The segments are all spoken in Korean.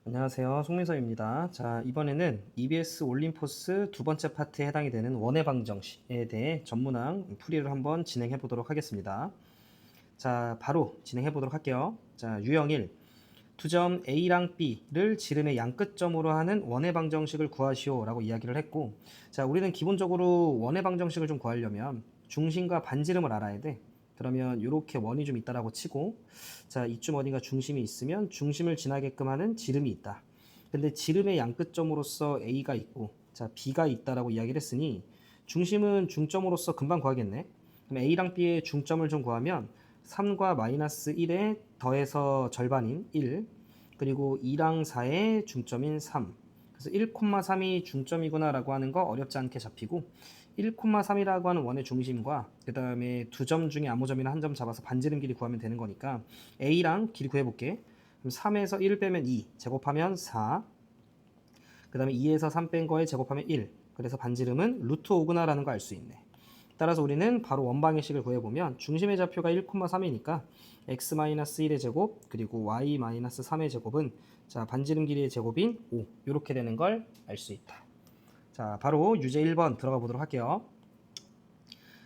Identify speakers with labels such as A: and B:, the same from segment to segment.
A: 안녕하세요. 송민서입니다. 자, 이번에는 EBS 올림포스 두 번째 파트에 해당이 되는 원의 방정식에 대해 전문항 풀이를 한번 진행해 보도록 하겠습니다. 자, 바로 진행해 보도록 할게요. 자, 유형 1. 두점 A랑 B를 지름의 양끝점으로 하는 원의 방정식을 구하시오 라고 이야기를 했고, 자, 우리는 기본적으로 원의 방정식을 좀 구하려면 중심과 반지름을 알아야 돼. 그러면 이렇게 원이 좀 있다라고 치고, 자, 이쯤 어딘가 중심이 있으면 중심을 지나게끔 하는 지름이 있다. 근데 지름의 양끝점으로서 A가 있고, 자, B가 있다라고 이야기를 했으니 중심은 중점으로서 금방 구하겠네. 그럼 A랑 B의 중점을 좀 구하면 3과 마이너스 1에 더해서 절반인 1, 그리고 2랑 4의 중점인 3. 그래서 1,3이 중점이구나 라고 하는 거 어렵지 않게 잡히고, 1,3이라고 하는 원의 중심과 그 다음에 두 점 중에 아무 점이나 한 점 잡아서 반지름 길이 구하면 되는 거니까 A랑 길이 구해볼게. 그럼 3에서 1 빼면 2, 제곱하면 4, 그 다음에 2에서 3 뺀 거에 제곱하면 1. 그래서 반지름은 루트 5구나 라는 거 알 수 있네. 따라서 우리는 바로 원방의식을 구해보면 중심의 좌표가 1,3이니까 x-1의 제곱 그리고 y-3의 제곱은, 자, 반지름 길이의 제곱인 5, 이렇게 되는 걸 알 수 있다. 자, 바로 유제 1번 들어가 보도록 할게요.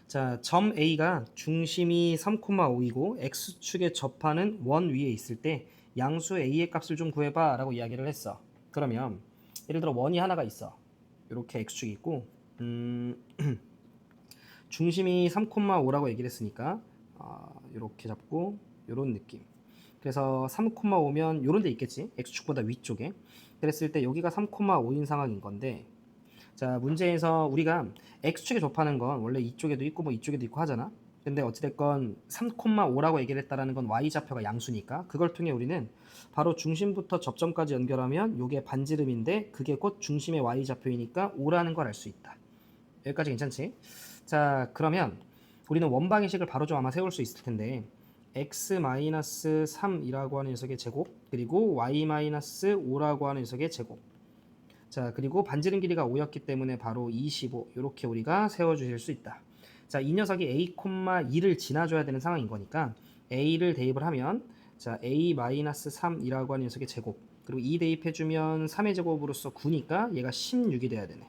A: 자, 점 A가 중심이 3,5이고 x축에 접하는 원 위에 있을 때 양수 A의 값을 좀 구해봐 라고 이야기를 했어. 그러면 예를 들어 원이 하나가 있어. 이렇게 x축이 있고 중심이 3,5라고 얘기를 했으니까 이렇게 잡고 이런 느낌. 그래서 3,5면 이런 데 있겠지. x축보다 위쪽에. 그랬을 때 여기가 3,5인 상황인 건데, 자, 문제에서 우리가 x축에 접하는 건 원래 이쪽에도 있고 뭐 이쪽에도 있고 하잖아. 근데 어찌됐건 3,5라고 얘기를 했다라는 건 y좌표가 양수니까 그걸 통해 우리는 바로 중심부터 접점까지 연결하면 이게 반지름인데 그게 곧 중심의 y좌표이니까 5라는 걸 알 수 있다. 여기까지 괜찮지? 자, 그러면 우리는 원방의식을 바로 좀 아마 세울 수 있을 텐데, x-3이라고 하는 녀석의 제곱 그리고 y-5라고 하는 녀석의 제곱, 자, 그리고 반지름 길이가 5였기 때문에 바로 25, 이렇게 우리가 세워주실 수 있다. 자, 이 녀석이 a, 2를 지나줘야 되는 상황인 거니까 a를 대입을 하면, 자, a-3이라고 하는 녀석의 제곱 그리고 2 대입해주면 3의 제곱으로서 9니까 얘가 16이 돼야 되네.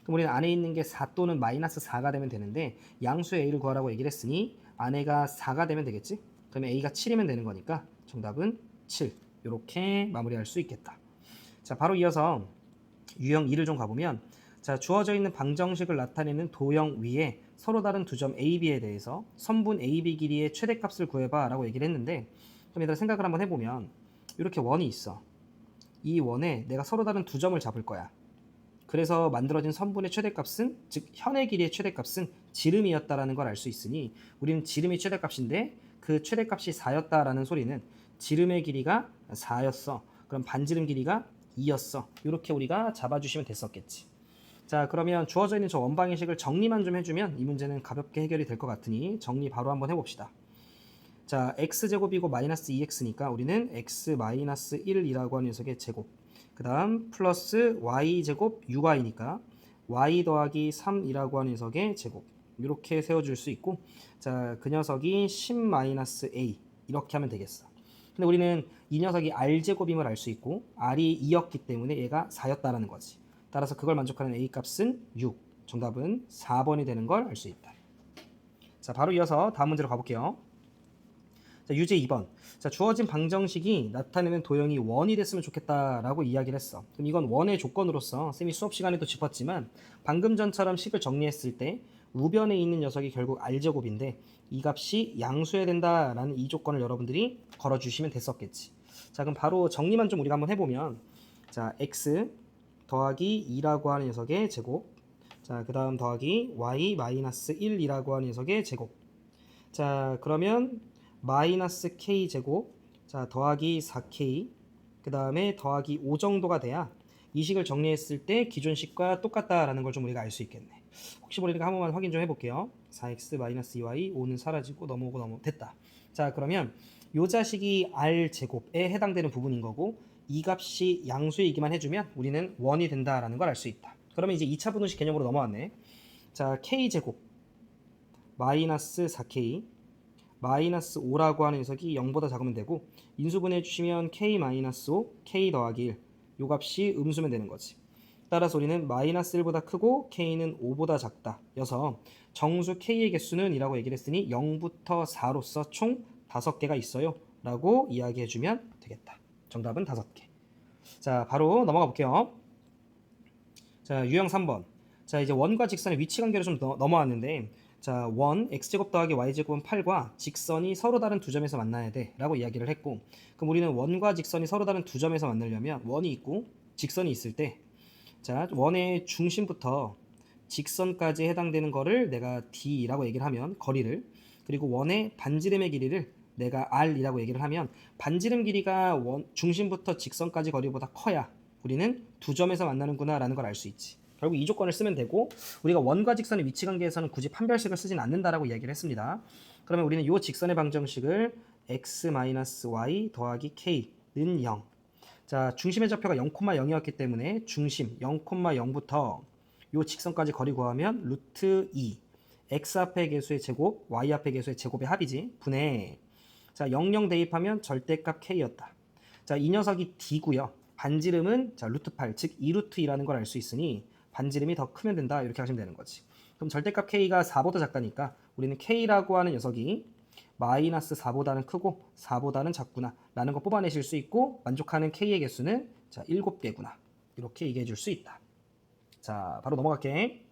A: 그럼 우리는 안에 있는 게 4 또는 마이너스 4가 되면 되는데 양수 A를 구하라고 얘기를 했으니 안에가 4가 되면 되겠지? 그러면 A가 7이면 되는 거니까 정답은 7. 이렇게 마무리할 수 있겠다. 자, 바로 이어서 유형 2를 좀 가보면, 자, 주어져 있는 방정식을 나타내는 도형 위에 서로 다른 두 점 A, B에 대해서 선분 A, B 길이의 최대값을 구해봐 라고 얘기를 했는데, 그럼 얘들아 생각을 한번 해보면 이렇게 원이 있어. 이 원에 내가 서로 다른 두 점을 잡을 거야. 그래서 만들어진 선분의 최대값은, 즉 현의 길이의 최대값은 지름이었다라는 걸 알 수 있으니 우리는 지름이 최대값인데 그 최대값이 4였다라는 소리는 지름의 길이가 4였어. 그럼 반지름 길이가 2였어. 이렇게 우리가 잡아주시면 됐었겠지. 자, 그러면 주어져 있는 저 원방의식을 정리만 좀 해주면 이 문제는 가볍게 해결이 될 것 같으니 정리 바로 한번 해봅시다. 자, x제곱이고 마이너스 2x니까 우리는 x 마이너스 1이라고 하는 녀석의 제곱, 그 다음 플러스 y제곱 6y니까 y 더하기 3이라고 하는 녀석의 제곱, 이렇게 세워줄 수 있고, 자, 그 녀석이 10 마이너스 a, 이렇게 하면 되겠어. 근데 우리는 이 녀석이 r제곱임을 알 수 있고 r이 2였기 때문에 얘가 4였다라는 거지. 따라서 그걸 만족하는 a 값은 6, 정답은 4번이 되는 걸 알 수 있다. 자, 바로 이어서 다음 문제로 가볼게요. 자, 유제 2번. 자, 주어진 방정식이 나타내는 도형이 원이 됐으면 좋겠다라고 이야기를 했어. 그럼 이건 원의 조건으로서 쌤이 수업 시간에도 짚었지만 방금 전처럼 식을 정리했을 때 우변에 있는 녀석이 결국 r제곱인데 이 값이 양수여야 된다라는 이 조건을 여러분들이 걸어주시면 됐었겠지. 자, 그럼 바로 정리만 좀 우리가 한번 해보면, 자, x 더하기 2라고 하는 녀석의 제곱, 자, 그 다음 더하기 y 마이너스 1이라고 하는 녀석의 제곱, 자, 그러면 마이너스 k 제곱, 자, 더하기 4k, 그 다음에 더하기 5 정도가 돼야 이 식을 정리했을 때 기존 식과 똑같다라는 걸 좀 우리가 알 수 있겠네. 혹시 모르니까 한 번만 확인 좀 해볼게요. 4x 마이너스 2y, 5는 사라지고 넘어오고 됐다. 자, 그러면 요 자식이 r 제곱에 해당되는 부분인 거고 이 값이 양수이기만 해주면 우리는 원이 된다라는 걸 알 수 있다. 그러면 이제 2차 분호식 개념으로 넘어왔네. 자, k 제곱 마이너스 4k 마이너스 5라고 하는 녀석이 0보다 작으면 되고 인수분해 주시면 k-5 k 더하기 1 요 값이 음수면 되는 거지. 따라서 우리는 마이너스 1보다 크고 k는 5보다 작다 여서 정수 k의 개수는 이라고 얘기를 했으니 0부터 4로서 총 5개가 있어요 라고 이야기해주면 되겠다. 정답은 5개. 자, 바로 넘어가 볼게요. 자, 유형 3번. 자, 이제 원과 직선의 위치 관계로 좀 넘어왔는데, 자, 원 x제곱 더하기 y제곱은 8과 직선이 서로 다른 두 점에서 만나야 돼 라고 이야기를 했고, 그럼 우리는 원과 직선이 서로 다른 두 점에서 만나려면 원이 있고 직선이 있을 때, 자, 원의 중심부터 직선까지 해당되는 거를 내가 d라고 얘기를 하면 거리를, 그리고 원의 반지름의 길이를 내가 r이라고 얘기를 하면 반지름 길이가 원 중심부터 직선까지 거리보다 커야 우리는 두 점에서 만나는구나 라는 걸 알 수 있지. 결국 이 조건을 쓰면 되고, 우리가 원과 직선의 위치 관계에서는 굳이 판별식을 쓰진 않는다라고 이야기를 했습니다. 그러면 우리는 이 직선의 방정식을 x-y 더하기 k는 0. 자, 중심의 좌표가 0,0이었기 때문에 중심 0,0부터 요 직선까지 거리 구하면 루트 2 x 앞의 개수의 제곱, y 앞의 개수의 제곱의 합이지. 분해. 자, 00 대입하면 절대값 k였다. 자, 이 녀석이 d고요. 반지름은 자, 루트 8, 즉 2루트 2라는 걸 알 수 있으니 반지름이 더 크면 된다. 이렇게 하시면 되는 거지. 그럼 절대값 k가 4보다 작다니까 우리는 k라고 하는 녀석이 마이너스 4보다는 크고 4보다는 작구나 라는 거 뽑아내실 수 있고, 만족하는 k의 개수는 자, 7개구나. 이렇게 얘기해 줄 수 있다. 자, 바로 넘어갈게.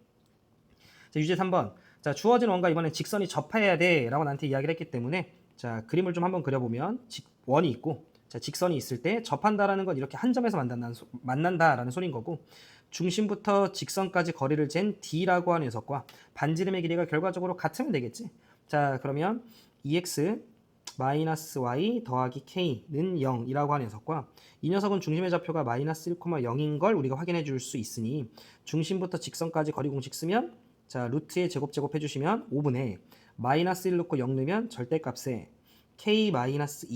A: 자, 유제 3번. 자, 주어진 원과 이번엔 직선이 접해야 돼 라고 나한테 이야기를 했기 때문에, 자, 그림을 좀 한번 그려보면 원이 있고, 자, 직선이 있을 때 접한다라는 건 이렇게 한 점에서 만난다라는 소리인 거고, 중심부터 직선까지 거리를 잰 d라고 하는 녀석과 반지름의 길이가 결과적으로 같으면 되겠지. 자, 그러면 2x 마이너스 y 더하기 k는 0이라고 하는 녀석과 이 녀석은 중심의 좌표가 마이너스 1,0인 걸 우리가 확인해 줄 수 있으니 중심부터 직선까지 거리 공식 쓰면, 자, 루트의 제곱 해주시면 5분의 마이너스 1 넣고 0 넣으면 절대값에 k 마이너스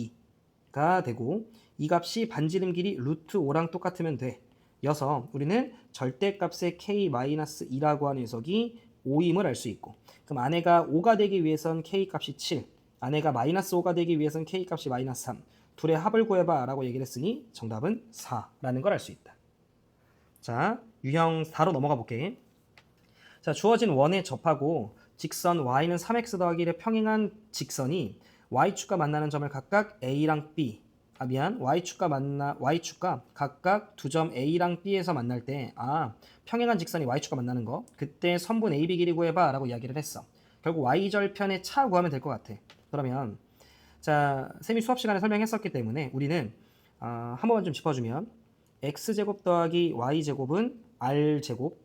A: 2가 되고, 이 값이 반지름 길이 루트 5랑 똑같으면 돼. 여서 우리는 절대값의 k 마이너스 2라고 하는 녀석이 5임을 알 수 있고, 그럼 아내가 5가 되기 위해선 k 값이 7, 아내가 마이너스 5가 되기 위해선 k 값이 마이너스 3, 둘의 합을 구해봐 라고 얘기를 했으니 정답은 4라는 걸 알 수 있다. 자, 유형 4로 넘어가 볼게. 자, 주어진 원에 접하고 직선 y는 3x 더하기 1에 평행한 직선이 y축과 만나는 점을 각각 a랑 b, y축과 각각 두 점 a랑 b에서 만날 때, 평행한 직선이 y축과 만나는 거, 그때 선분 ab 길이 구해봐 라고 이야기를 했어. 결국 y절편의 차 구하면 될 것 같아. 그러면 자, 쌤이 수업 시간에 설명했었기 때문에 우리는 한 번만 좀 짚어주면, x제곱 더하기 y제곱은 r제곱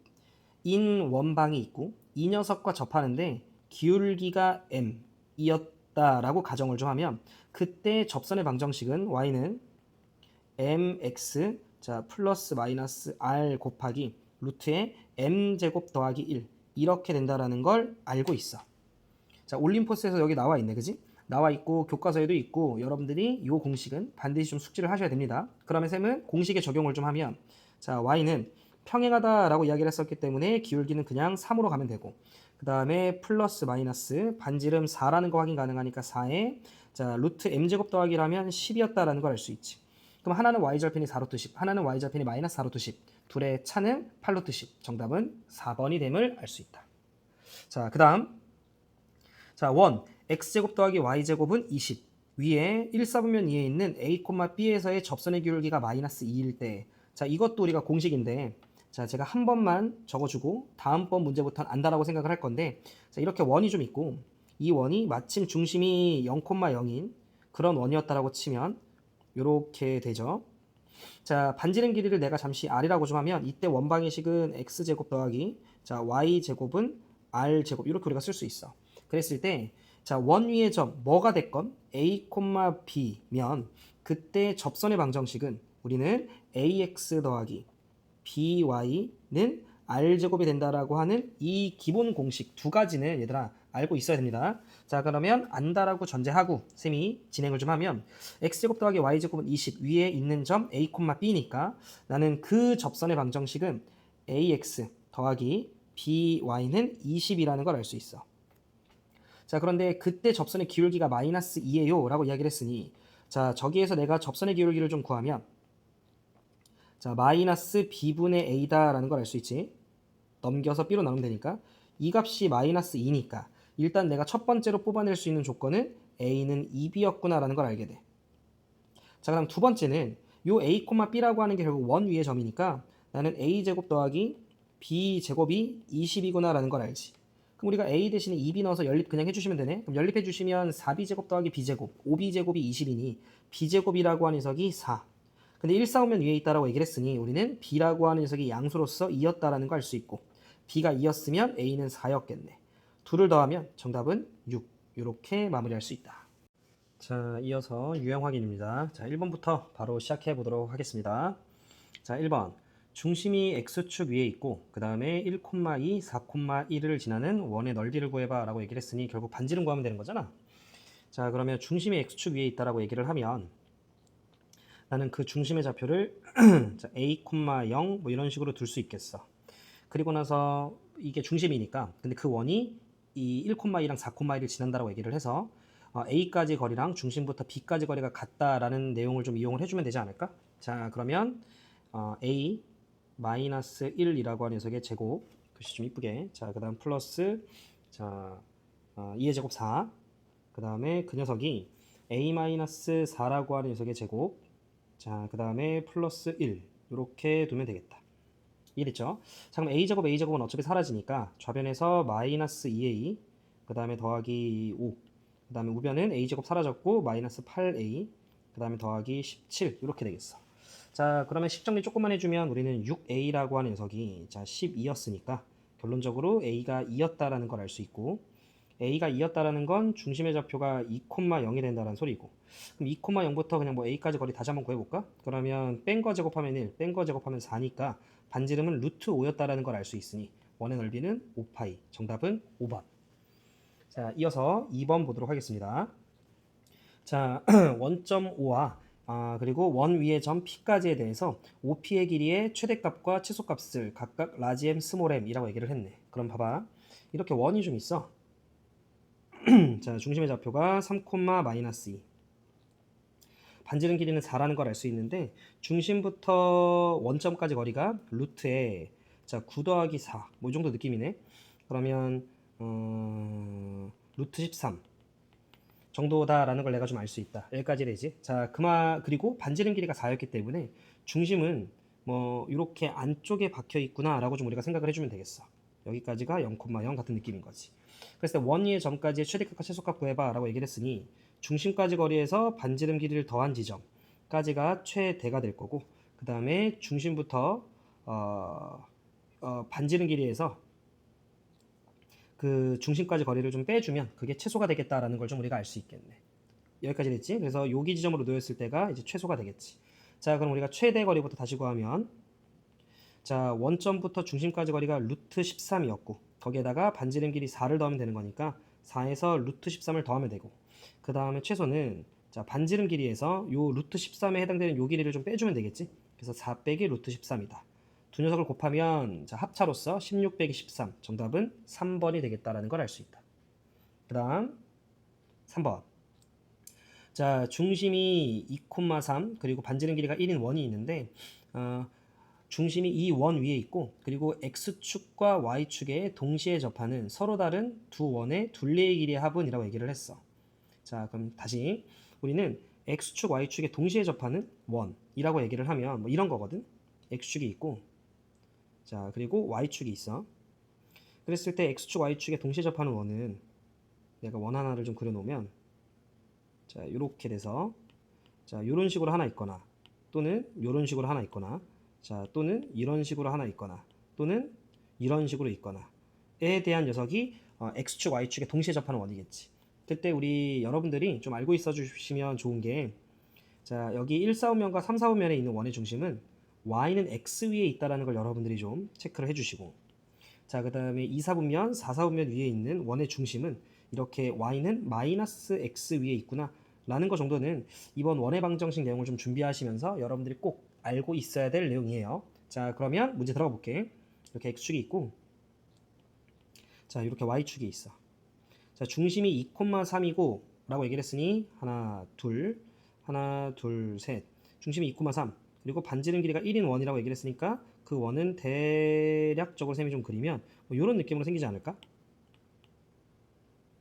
A: 인 원방이 있고 이 녀석과 접하는데 기울기가 m이었다라고 가정을 좀 하면, 그때 접선의 방정식은 y는 mx 자 플러스 마이너스 r 곱하기 루트의 m제곱 더하기 1 이렇게 된다라는 걸 알고 있어. 자, 올림포스에서 여기 나와 있네, 그지? 나와 있고 교과서에도 있고 여러분들이 이 공식은 반드시 좀 숙지를 하셔야 됩니다. 그러면 쌤은 공식에 적용을 좀 하면, 자, y는 평행하다라고 이야기를 했었기 때문에 기울기는 그냥 3으로 가면 되고, 그 다음에 플러스 마이너스 반지름 4라는 거 확인 가능하니까 4에 자 루트 m제곱 더하기라면 10이었다라는 걸 알 수 있지. 그럼 하나는 y절편이 4루트 10, 하나는 y절편이 마이너스 4루트 10, 둘의 차는 8루트 10. 정답은 4번이 됨을 알 수 있다. 자, 그 다음 자, 원 x제곱 더하기 y제곱은 20. 위에 1사분면 2에 있는 a, b에서의 접선의 기울기가 마이너스 2일 때, 자, 이것도 우리가 공식인데, 자, 제가 한 번만 적어주고 다음번 문제부터는 안다라고 생각을 할 건데, 자, 이렇게 원이 좀 있고 이 원이 마침 중심이 0,0인 그런 원이었다라고 치면 이렇게 되죠. 자, 반지름 길이를 내가 잠시 r이라고 좀 하면 이때 원방의식은 x제곱 더하기 자 y제곱은 r제곱 이렇게 우리가 쓸 수 있어. 그랬을 때 자, 원 위의 점 뭐가 됐건 a, b면 그때 접선의 방정식은 우리는 ax 더하기 by는 r제곱이 된다라고 하는 이 기본 공식 두 가지는 얘들아 알고 있어야 됩니다. 자, 그러면 안다라고 전제하고 쌤이 진행을 좀 하면, x제곱 더하기 y제곱은 20 위에 있는 점 a, b니까 나는 그 접선의 방정식은 ax 더하기 by는 20이라는 걸 알 수 있어. 자, 그런데 그때 접선의 기울기가 마이너스 2예요 라고 이야기를 했으니, 자, 저기에서 내가 접선의 기울기를 좀 구하면, 자, 마이너스 b분의 a다 라는 걸 알 수 있지. 넘겨서 b로 나누면 되니까 이 값이 마이너스 2니까 일단 내가 첫 번째로 뽑아낼 수 있는 조건은 a는 2b였구나 라는 걸 알게 돼. 자, 그럼 두 번째는 요 a, b라고 하는 게 결국 원 위의 점이니까 나는 a제곱 더하기 b제곱이 20이구나 라는 걸 알지. 그럼 우리가 a 대신에 2b 넣어서 연립 그냥 해주시면 되네. 그럼 연립해 주시면 4b제곱 더하기 b제곱, 5b제곱이 20이니 b제곱이라고 하는 녀석이 4. 근데 1, 4 오면 위에 있다라고 얘기를 했으니 우리는 b라고 하는 녀석이 양수로서 2였다라는 걸 알 수 있고, b가 2였으면 a는 4였겠네. 둘을 더하면 정답은 6. 이렇게 마무리할 수 있다. 자, 이어서 유형 확인입니다. 자, 1번부터 바로 시작해 보도록 하겠습니다. 자, 1번. 중심이 x축 위에 있고 그 다음에 1, 2, 4, 1을 지나는 원의 넓이를 구해봐 라고 얘기를 했으니 결국 반지름 구하면 되는 거잖아. 자, 그러면 중심이 x축 위에 있다라고 얘기를 하면 나는 그 중심의 좌표를 자, a, 0 뭐 이런 식으로 둘 수 있겠어. 그리고 나서 이게 중심이니까 근데 그 원이 이 1, 2랑 4, 1을 지난다라고 얘기를 해서 a까지 거리랑 중심부터 b까지 거리가 같다라는 내용을 좀 이용을 해주면 되지 않을까? 자, 그러면 a 마이너스 1이라고 하는 녀석의 제곱, 글씨 좀 이쁘게. 자, 그 다음 플러스, 자 2의 제곱 4, 그 다음에 그 녀석이 a 마이너스 4라고 하는 녀석의 제곱, 자, 그 다음에 플러스 1 이렇게 두면 되겠다. 이해됐죠? 자, 그럼 a제곱은 어차피 사라지니까 좌변에서 마이너스 2a, 그 다음에 더하기 5, 그 다음에 우변은 a제곱 사라졌고 마이너스 8a, 그 다음에 더하기 17 이렇게 되겠어. 자, 그러면 식정리 조금만 해주면 우리는 6a라고 하는 녀석이 자 12였으니까 결론적으로 a가 2였다라는 걸 알 수 있고, a가 2였다라는 건 중심의 좌표가 2,0이 된다는 소리고, 그럼 2,0부터 그냥 뭐 a까지 거리 다시 한번 구해볼까? 그러면 뺀 거 제곱하면 1, 뺀 거 제곱하면 4니까 반지름은 루트 5였다라는 걸 알 수 있으니 원의 넓이는 5파이. 정답은 5번. 자, 이어서 2번 보도록 하겠습니다. 자, 원점 O와 그리고 원 위의 점 P까지에 대해서 OP의 길이의 최대값과 최소값을 각각 라지 M, 스몰 m이라고 얘기를 했네. 그럼 봐봐. 이렇게 원이 좀 있어. 자, 중심의 좌표가 3, 마이너스 2. 반지름 길이는 4라는 걸 알 수 있는데 중심부터 원점까지 거리가 루트에 자, 9 더하기 4. 뭐 이 정도 느낌이네. 그러면 루트 13 정도다라는 걸 내가 좀 알 수 있다. 여기까지 되지. 자, 그리고 반지름 길이가 4였기 때문에 중심은 뭐 이렇게 안쪽에 박혀 있구나라고 좀 우리가 생각을 해주면 되겠어. 여기까지가 0,0 같은 느낌인 거지. 그래서 원위의 점까지의 최대값과 최소값 구해봐라고 얘기를 했으니 중심까지 거리에서 반지름 길이를 더한 지점까지가 최대가 될 거고, 그 다음에 중심부터 반지름 길이에서 그 중심까지 거리를 좀 빼주면 그게 최소가 되겠다라는 걸 좀 우리가 알 수 있겠네. 여기까지 됐지? 그래서 여기 지점으로 놓였을 때가 이제 최소가 되겠지. 자, 그럼 우리가 최대 거리부터 다시 구하면, 자, 원점부터 중심까지 거리가 루트 13이었고 거기에다가 반지름 길이 4를 더하면 되는 거니까 4에서 루트 13을 더하면 되고, 그 다음에 최소는 자, 반지름 길이에서 요 루트 13에 해당되는 요 길이를 좀 빼주면 되겠지? 그래서 4 빼기 루트 13이다. 두 녀석을 곱하면 자, 합차로서 16 빼기 13, 정답은 3번이 되겠다라는 걸 알 수 있다. 그 다음 3번. 자, 중심이 2,3 그리고 반지름 길이가 1인 원이 있는데 중심이 이 원 위에 있고 그리고 x축과 y축에 동시에 접하는 서로 다른 두 원의 둘레의 길이의 합은이라고 얘기를 했어. 자, 그럼 다시 우리는 x축, y축에 동시에 접하는 원이라고 얘기를 하면 뭐 이런 거거든. x축이 있고 자, 그리고 y축이 있어. 그랬을 때 x축, y축에 동시에 접하는 원은 내가 원 하나를 좀 그려놓으면 자, 이렇게 돼서 자, 이런 식으로 하나 있거나 또는 이런 식으로 하나 있거나 자, 또는 이런 식으로 하나 있거나 또는 이런 식으로 있거나에 대한 녀석이 x축, y축에 동시에 접하는 원이겠지. 그때 우리 여러분들이 좀 알고 있어 주시면 좋은 게, 자, 여기 1, 4분면과 3, 4분면에 있는 원의 중심은 y는 x 위에 있다라는 걸 여러분들이 좀 체크를 해주시고, 자, 그 다음에 2, 4분면, 4, 4분면 위에 있는 원의 중심은 이렇게 y는 마이너스 x 위에 있구나 라는 거 정도는 이번 원의 방정식 내용을 좀 준비하시면서 여러분들이 꼭 알고 있어야 될 내용이에요. 자, 그러면 문제 들어가 볼게. 이렇게 x축이 있고 자, 이렇게 y축이 있어. 자, 중심이 2,3이고 라고 얘기를 했으니 하나, 둘, 셋. 중심이 2,3. 그리고 반지름 길이가 1인 원이라고 얘기를 했으니까 그 원은 대략적으로 셈이 좀 그리면 뭐 이런 느낌으로 생기지 않을까?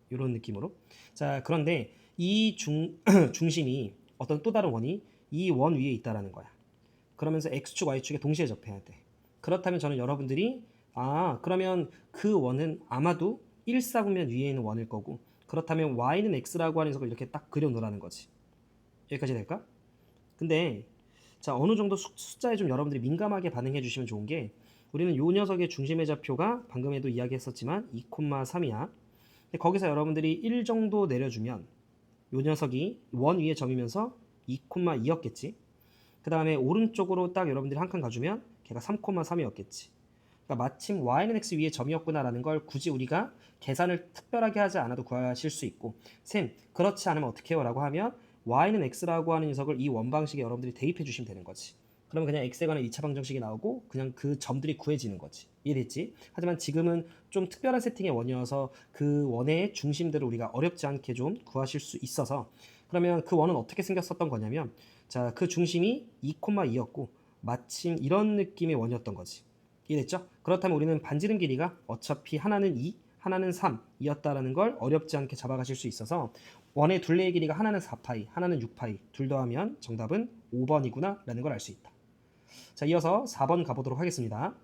A: 이런 느낌으로. 자, 그런데 이 중심이 어떤 또 다른 원이 이 원 위에 있다라는 거야. 그러면서 x축, y축에 동시에 접해야 돼. 그렇다면 저는 여러분들이 그러면 그 원은 아마도 1사분면 위에 있는 원일 거고 그렇다면 y는 x라고 하는 녀석을 이렇게 딱 그려 놓으라는 거지. 여기까지 될까? 근데 자, 어느 정도 숫자에 좀 여러분들이 민감하게 반응해 주시면 좋은 게 우리는 요 녀석의 중심의 좌표가 방금에도 이야기했었지만 2,3이야. 근데 거기서 여러분들이 1 정도 내려주면 요 녀석이 원 위에 점이면서 2,2였겠지. 그 다음에 오른쪽으로 딱 여러분들이 한 칸 가주면 걔가 3,3이었겠지. 그러니까 마침 y는 x 위에 점이었구나라는 걸 굳이 우리가 계산을 특별하게 하지 않아도 구하실 수 있고 쌤 그렇지 않으면 어떻게 해요? 라고 하면 y는 x라고 하는 녀석을 이 원방식에 여러분들이 대입해 주시면 되는 거지. 그러면 그냥 x에 관한 2차 방정식이 나오고 그냥 그 점들이 구해지는 거지. 이해됐지? 하지만 지금은 좀 특별한 세팅의 원이어서 그 원의 중심들을 우리가 어렵지 않게 좀 구하실 수 있어서 그러면 그 원은 어떻게 생겼었던 거냐면 자, 그 중심이 2,2였고 마침 이런 느낌의 원이었던 거지. 이해됐죠? 그렇다면 우리는 반지름 길이가 어차피 하나는 2, 하나는 3이었다라는 걸 어렵지 않게 잡아가실 수 있어서 원의 둘레의 길이가 하나는 4파이, 하나는 6파이 둘 더하면 정답은 5번이구나 라는 걸 알 수 있다. 자, 이어서 4번 가보도록 하겠습니다.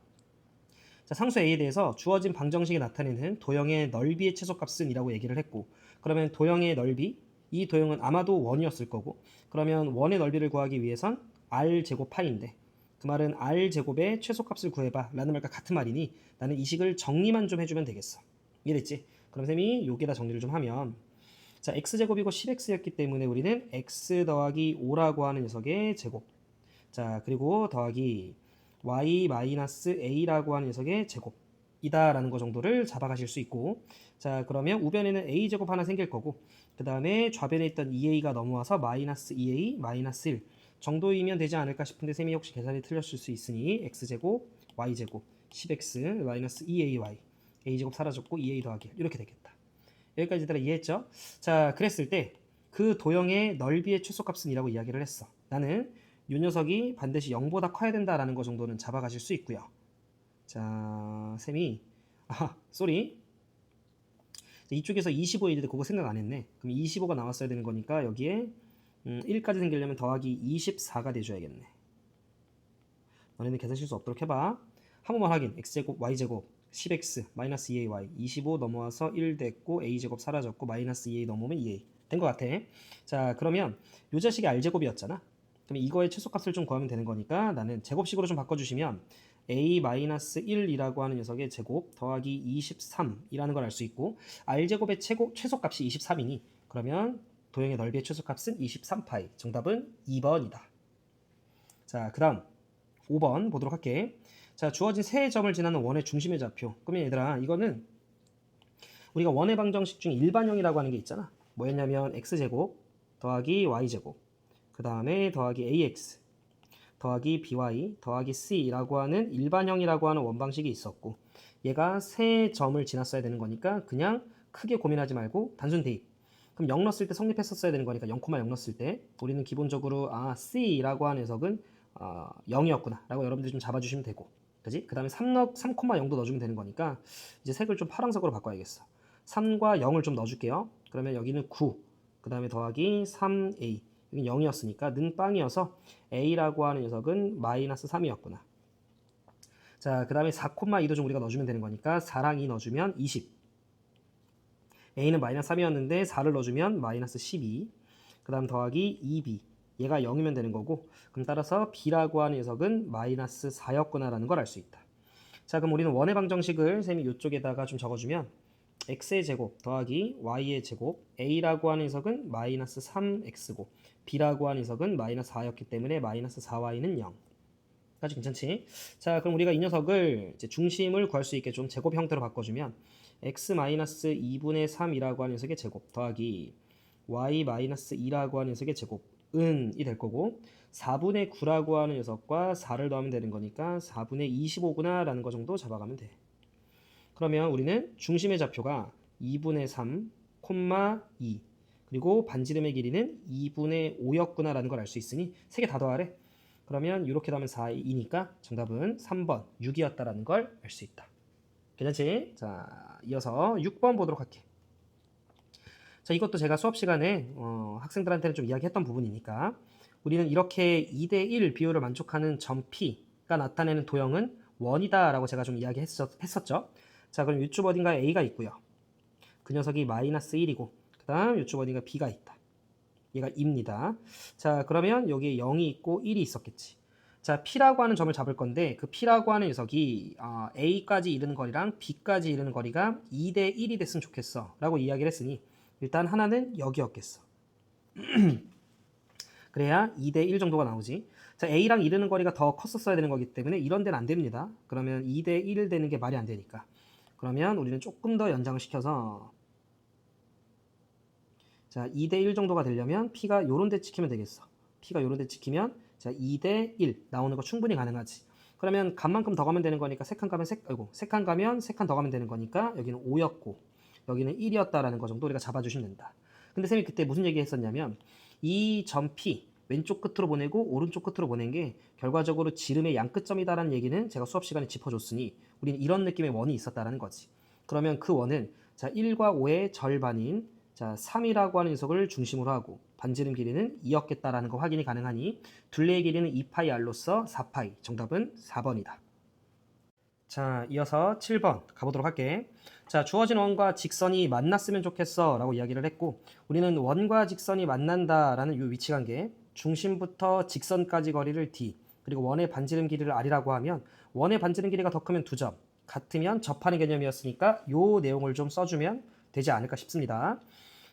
A: 자, 상수 A에 대해서 주어진 방정식이 나타내는 도형의 넓이의 최소값은 이라고 얘기를 했고 그러면 도형의 넓이, 이 도형은 아마도 원이었을 거고 그러면 원의 넓이를 구하기 위해선 r제곱 파이인데 그 말은 r제곱의 최소값을 구해봐 라는 말과 같은 말이니 나는 이 식을 정리만 좀 해주면 되겠어. 이해됐지? 그럼 쌤이 여기에다 정리를 좀 하면 자, x제곱이고 10x였기 때문에 우리는 x 더하기 5라고 하는 녀석의 제곱 자, 그리고 더하기 y-a라고 하는 녀석의 제곱이다라는 거 정도를 잡아가실 수 있고 자, 그러면 우변에는 a제곱 하나 생길 거고 그 다음에 좌변에 있던 2a가 넘어와서 마이너스 2a 마이너스 1 정도이면 되지 않을까 싶은데 쌤이 혹시 계산이 틀렸을 수 있으니 x제곱 y제곱 10x 마이너스 2ay a제곱 사라졌고 2a 더하기 1 이렇게 되겠다. 여기까지들 이해했죠? 자, 그랬을 때 그 도형의 넓이의 최소값은 이라고 이야기를 했어. 나는 이 녀석이 반드시 0보다 커야 된다라는 거 정도는 잡아가실 수 있고요. 자, 쌤이 쏘리 이쪽에서 25일 때 그거 생각 안 했네. 그럼 25가 나왔어야 되는 거니까 여기에 1까지 생기려면 더하기 24가 돼줘야겠네. 너네는 계산 실수 없도록 해봐. 한 번만 확인. x제곱 y제곱 10x 마이너스 2ay 25 넘어와서 1 됐고 a제곱 사라졌고 마이너스 2a 넘으면 2a 된 것 같아. 자, 그러면 요 자식이 r제곱이었잖아. 그럼 이거의 최소값을 좀 구하면 되는 거니까 나는 제곱식으로 좀 바꿔주시면 a-1이라고 하는 녀석의 제곱 더하기 23이라는 걸 알 수 있고 r제곱의 최소값이 23이니 그러면 도형의 넓이의 최소값은 23파이 정답은 2번이다. 자, 그 다음 5번 보도록 할게. 자, 주어진 세 점을 지나는 원의 중심의 좌표. 그러면 얘들아 이거는 우리가 원의 방정식 중에 일반형이라고 하는 게 있잖아. 뭐였냐면 x제곱 더하기 y제곱 그 다음에 더하기 ax 더하기 by 더하기 c라고 하는 일반형이라고 하는 원방식이 있었고 얘가 세 점을 지났어야 되는 거니까 그냥 크게 고민하지 말고 단순 대입. 그럼 0 넣었을 때 성립했었어야 되는 거니까 0,0 넣었을 때 우리는 기본적으로 c라고 하는 녀석은 0이었구나 라고 여러분들이 좀 잡아주시면 되고 그지? 그 다음에 3,0도 넣어주면 되는 거니까 이제 색을 좀 파란색으로 바꿔야겠어. 3과 0을 좀 넣어줄게요. 그러면 여기는 9, 그 다음에 더하기 3a 여기 0이었으니까 는 빵이어서 a라고 하는 녀석은 마이너스 3이었구나. 자, 그 다음에 4,2도 좀 우리가 넣어주면 되는 거니까 4랑 2 넣어주면 20. a는 마이너스 3이었는데 4를 넣어주면 마이너스 12. 그 다음 더하기 2b 얘가 0이면 되는 거고 그럼 따라서 b라고 하는 녀석은 마이너스 4였구나 라는 걸 알 수 있다. 자, 그럼 우리는 원의 방정식을 쌤이 이쪽에다가 좀 적어주면 x의 제곱 더하기 y의 제곱 a라고 하는 녀석은 마이너스 3x고 b라고 하는 녀석은 마이너스 4였기 때문에 마이너스 4y는 0. 까지 괜찮지? 자, 그럼 우리가 이 녀석을 이제 중심을 구할 수 있게 좀 제곱 형태로 바꿔주면 x 마이너스 2분의 3이라고 하는 녀석의 제곱 더하기 y 마이너스 2라고 하는 녀석의 제곱은 이 될 거고 4분의 9라고 하는 녀석과 4를 더하면 되는 거니까 4분의 25구나 라는 거 정도 잡아가면 돼. 그러면 우리는 중심의 좌표가 2분의 3 2, 그리고 반지름의 길이는 2분의 5였구나라는 걸 알 수 있으니 세 개 다 더하래. 그러면 이렇게 더하면 4이니까 정답은 3번 6이었다라는 걸 알 수 있다. 괜찮지? 자, 이어서 6번 보도록 할게. 자, 이것도 제가 수업 시간에 학생들한테는 좀 이야기했던 부분이니까 우리는 이렇게 2대1 비율을 만족하는 점 P가 나타내는 도형은 원이다 라고 제가 좀 이야기했었죠. 자, 그럼 이쪽 어딘가에 A가 있고요. 그 녀석이 마이너스 1이고 그 다음 이쪽 어딘가 B가 있다. 얘가 2입니다. 자, 그러면 여기에 0이 있고 1이 있었겠지. 자, P라고 하는 점을 잡을 건데 그 P라고 하는 녀석이 A까지 이르는 거리랑 B까지 이르는 거리가 2대 1이 됐으면 좋겠어 라고 이야기를 했으니 일단 하나는 여기였겠어. 그래야 2대 1 정도가 나오지. 자, A랑 이르는 거리가 더 컸었어야 되는 거기 때문에 이런 데는 안 됩니다. 그러면 2대 1 되는 게 말이 안 되니까. 그러면 우리는 조금 더 연장을 시켜서 자, 2대 1 정도가 되려면 P가 요런 데 찍히면 되겠어. P가 요런 데 찍히면 자, 2대 1 나오는 거 충분히 가능하지. 그러면 값만큼 더 가면 되는 거니까 세 칸 가면 세 칸 가면 세 칸 더 가면 되는 거니까 여기는 5였고 여기는 1이었다라는 거 정도 우리가 잡아주시면 된다. 근데 쌤이 그때 무슨 얘기 했었냐면 이 점 P 왼쪽 끝으로 보내고 오른쪽 끝으로 보낸 게 결과적으로 지름의 양끝점이다라는 얘기는 제가 수업 시간에 짚어줬으니 우리는 이런 느낌의 원이 있었다라는 거지. 그러면 그 원은 자 1과 5의 절반인 자 3이라고 하는 녀석을 중심으로 하고 반지름 길이는 2였겠다라는 거 확인이 가능하니 둘레의 길이는 2파이 r로서 4파이. 정답은 4번이다. 자, 이어서 7번 가보도록 할게. 자, 주어진 원과 직선이 만났으면 좋겠어 라고 이야기를 했고 우리는 원과 직선이 만난다라는 이 위치관계 중심부터 직선까지 거리를 d 그리고 원의 반지름 길이를 r이라고 하면 원의 반지름 길이가 더 크면 2점 같으면 접하는 개념이었으니까 이 내용을 좀 써주면 되지 않을까 싶습니다.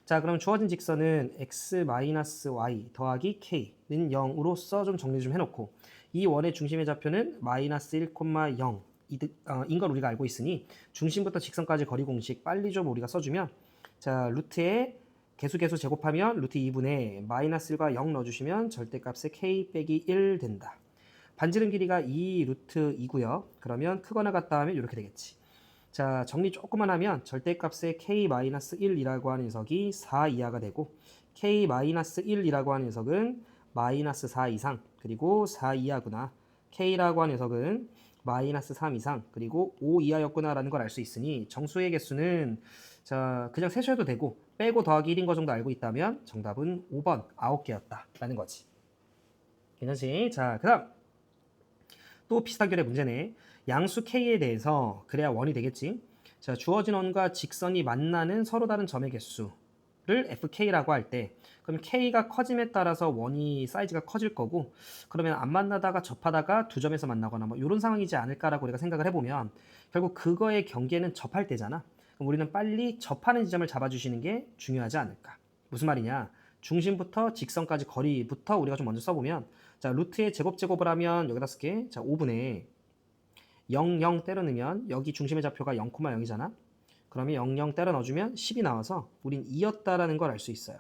A: 자, 그럼 주어진 직선은 x-y 더하기 k는 0으로서 좀 정리 좀 해놓고 이 원의 중심의 좌표는 마이너스 1,0 인 걸 우리가 알고 있으니 중심부터 직선까지 거리 공식 빨리 좀 우리가 써주면 자, 루트에 개수 제곱하면 루트 2분의 마이너스 1과 0 넣어주시면 절대값의 k 빼기 1 된다. 반지름 길이가 2 루트 2고요. 그러면 크거나 같다 하면 이렇게 되겠지. 자, 정리 조금만 하면 절대값의 k-1이라고 하는 녀석이 4 이하가 되고 k-1이라고 하는 녀석은 마이너스 4 이상 그리고 4 이하구나. k라고 하는 녀석은 마이너스 3 이상 그리고 5 이하였구나 라는 걸 알 수 있으니 정수의 개수는 자 그냥 세셔도 되고 빼고 더하기 1인 거 정도 알고 있다면 정답은 5번 9개였다 라는 거지. 괜찮지? 자, 그 다음 또 비슷한 결의 문제네. 양수 k에 대해서 그래야 원이 되겠지. 자, 주어진 원과 직선이 만나는 서로 다른 점의 개수를 fk라고 할 때 그럼 k가 커짐에 따라서 원이 사이즈가 커질 거고 그러면 안 만나다가 접하다가 두 점에서 만나거나 뭐 이런 상황이지 않을까라고 우리가 생각을 해보면 결국 그거의 경계는 접할 때잖아. 그럼 우리는 빨리 접하는 지점을 잡아주시는 게 중요하지 않을까. 무슨 말이냐. 중심부터 직선까지 거리부터 우리가 좀 먼저 써보면 자, 루트의 제곱을 하면 여기다 쓸게. 자, 5분의 0, 0 때려 넣으면 여기 중심의 좌표가 0,0이잖아. 그러면 0, 0 때려 넣어주면 10이 나와서 우린 2였다라는 걸 알 수 있어요.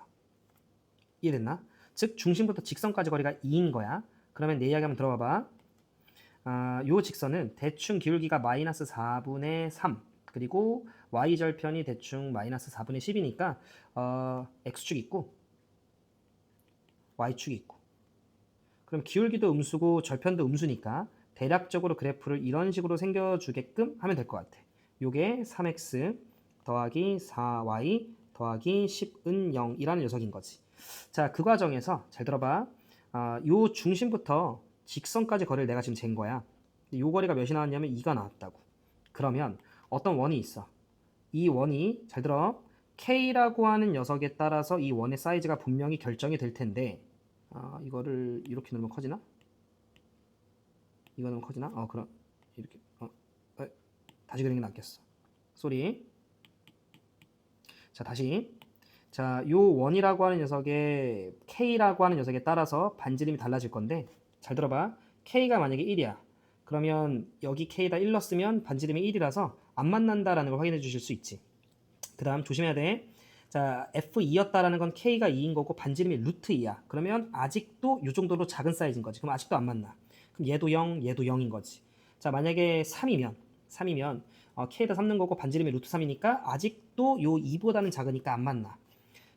A: 이해됐나? 즉 중심부터 직선까지 거리가 2인 거야. 그러면 내 이야기 한번 들어봐봐. 요 직선은 대충 기울기가 마이너스 4분의 3 그리고 y절편이 대충 마이너스 4분의 10이니까 x축 있고 y축이 있고 그럼 기울기도 음수고 절편도 음수니까 대략적으로 그래프를 이런 식으로 생겨주게끔 하면 될 것 같아. 요게 3x 더하기 4y 더하기 10은 0이라는 녀석인 거지. 자, 그 과정에서 잘 들어봐. 요 중심부터 직선까지 거리를 내가 지금 잰 거야. 요 거리가 몇이 나왔냐면 2가 나왔다고. 그러면 어떤 원이 있어. 이 원이 잘 들어. K라고 하는 녀석에 따라서 이 원의 사이즈가 분명히 결정이 될 텐데 이거를 이렇게 넣으면 커지나? 이거 넣으면 커지나? 그럼 이렇게 다시 그리는 게 낫겠어. 쏘리. 자, 다시. 자, 요 원이라고 하는 녀석의 K라고 하는 녀석에 따라서 반지름이 달라질 건데 잘 들어봐. K가 만약에 1이야. 그러면 여기 K에다 1 넣었으면 반지름이 1이라서 안 만난다라는 걸 확인해 주실 수 있지. 그 다음 조심해야 돼. 자, F2였다라는 건 K가 2인 거고 반지름이 루트 2야. 그러면 아직도 이 정도로 작은 사이즈인 거지. 그럼 아직도 안 만나. 그럼 얘도 0, 얘도 0인 거지. 자, 만약에 3이면 k에다 3 넣은 거고 반지름이 루트 3이니까 아직도 요 2보다는 작으니까 안 맞나.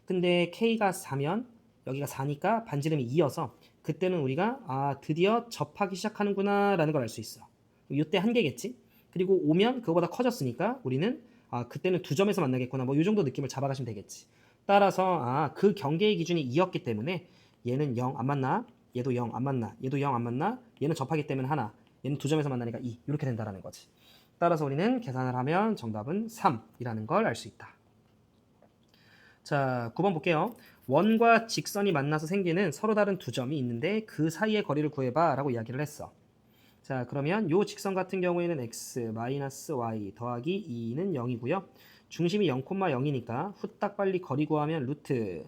A: 근데 k가 4면 여기가 4니까 반지름이 2여서 그때는 우리가 드디어 접하기 시작하는구나 라는 걸 알 수 있어. 이때 한계겠지. 그리고 5면 그거보다 커졌으니까 우리는 그때는 두 점에서 만나겠구나. 뭐 이 정도 느낌을 잡아가시면 되겠지. 따라서 그 경계의 기준이 2였기 때문에 얘는 0 안 맞나? 얘도 0 안 맞나? 얘도 0 안 맞나? 얘는 접하기 때문에 하나. 얘는 두 점에서 만나니까 2. 이렇게 된다라는 거지. 따라서 우리는 계산을 하면 정답은 3이라는 걸 알 수 있다. 자, 9번 볼게요. 원과 직선이 만나서 생기는 서로 다른 두 점이 있는데 그 사이의 거리를 구해봐 라고 이야기를 했어. 자, 그러면 요 직선 같은 경우에는 x 마이너스 y 더하기 2는 0이고요. 중심이 0,0이니까 후딱 빨리 거리 구하면 루트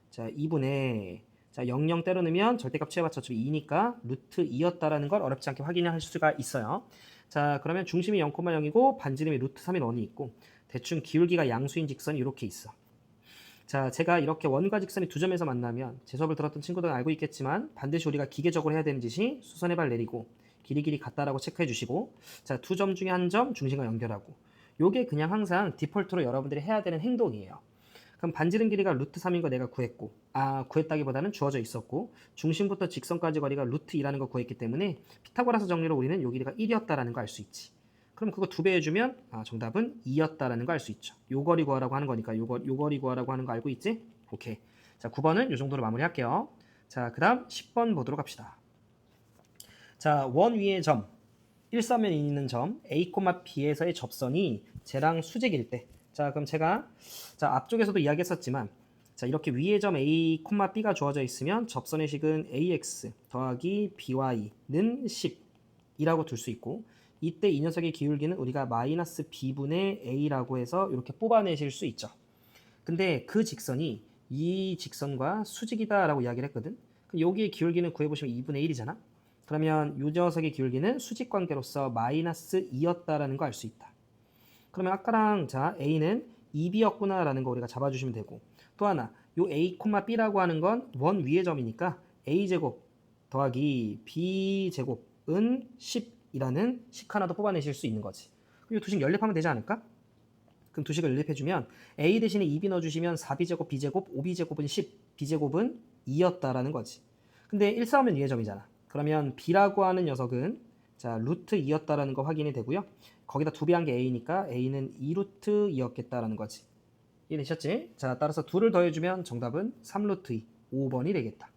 A: 자 2분의 자 00 때려 넣으면 절대값 취해봤자 어차피 2니까 루트 2였다라는 걸 어렵지 않게 확인할 수가 있어요. 자, 그러면 중심이 0,0이고 반지름이 루트 3인 원이 있고 대충 기울기가 양수인 직선이 이렇게 있어. 자, 제가 이렇게 원과 직선이 두 점에서 만나면 제 수업을 들었던 친구들은 알고 있겠지만 반드시 우리가 기계적으로 해야 되는 짓이 수선의 발 내리고 길이 같다라고 체크해 주시고 자, 두 점 중에 한 점 중심과 연결하고 요게 그냥 항상 디폴트로 여러분들이 해야 되는 행동이에요. 그럼 반지름 길이가 루트 3인 거 내가 구했고 구했다기보다는 주어져 있었고 중심부터 직선까지 거리가 루트 2라는 거 구했기 때문에 피타고라스 정리로 우리는 요 길이가 1이었다라는 거 알 수 있지. 그럼 그거 2배 해주면 정답은 2였다라는 거 알 수 있죠. 요 거리 구하라고 하는 거니까 요 거리 구하라고 하는 거 알고 있지? 오케이. 자, 9번은 요 정도로 마무리할게요. 자, 그 다음 10번 보도록 합시다. 자, 원 위의 점, 일사면이 있는 점 A, B에서의 접선이 쟤랑 수직일 때 자, 그럼 제가 앞쪽에서도 이야기했었지만 자, 이렇게 위의 점 A, B가 주어져 있으면 접선의 식은 AX 더하기 BY는 10이라고 둘 수 있고 이때 이 녀석의 기울기는 우리가 마이너스 B분의 A라고 해서 이렇게 뽑아내실 수 있죠. 근데 그 직선이 이 직선과 수직이다라고 이야기를 했거든. 여기의 기울기는 구해보시면 2분의 1이잖아. 그러면 이 녀석의 기울기는 수직 관계로서 마이너스 2였다라는 거 알 수 있다. 그러면 아까랑 자 A는 2B였구나 라는 거 우리가 잡아주시면 되고 또 하나 요 A, B라고 하는 건 원 위의 점이니까 A제곱 더하기 B제곱은 10이라는 식 하나 더 뽑아내실 수 있는 거지. 이 두식 연립하면 되지 않을까? 그럼 두식을 연립해주면 A 대신에 2B 넣어주시면 4B제곱 B제곱 5B제곱은 10 B제곱은 2였다라는 거지. 근데 1, 4하면 위의 점이잖아. 그러면 B라고 하는 녀석은 자 루트 2였다라는 거 확인이 되고요. 거기다 2배 한 게 A니까 A는 2루트 2였겠다라는 거지. 이해되셨지? 자, 따라서 2를 더해주면 정답은 3루트 2, 5번이 되겠다.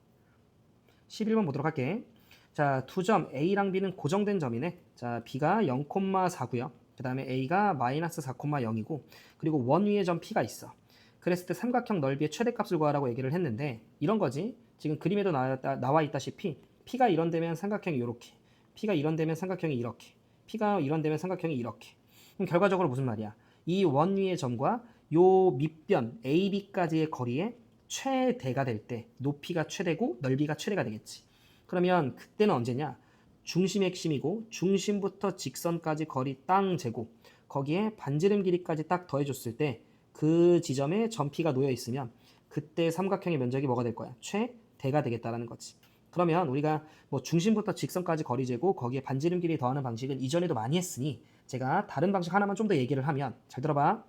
A: 11번 보도록 할게. 자, 두 점 A랑 B는 고정된 점이네. 자, B가 0,4고요. 그 다음에 A가 마이너스 4,0이고 그리고 원 위에 점 P가 있어. 그랬을 때 삼각형 넓이의 최대값을 구하라고 얘기를 했는데 이런 거지. 지금 그림에도 나와 있다시피 P가 이런 데면 삼각형이 이렇게 P가 이런 데면 삼각형이 이렇게 P가 이런 데면 삼각형이 이렇게 그럼 결과적으로 무슨 말이야? 이 원 위의 점과 요 밑변 AB까지의 거리의 최대가 될 때 높이가 최대고 넓이가 최대가 되겠지. 그러면 그때는 언제냐? 중심이 핵심이고 중심부터 직선까지 거리 땅 재고 거기에 반지름 길이까지 딱 더해줬을 때 그 지점에 점 P가 놓여 있으면 그때 삼각형의 면적이 뭐가 될 거야? 최대가 되겠다라는 거지. 그러면 우리가 뭐 중심부터 직선까지 거리 재고 거기에 반지름 길이 더하는 방식은 이전에도 많이 했으니 제가 다른 방식 하나만 좀 더 얘기를 하면 잘 들어봐.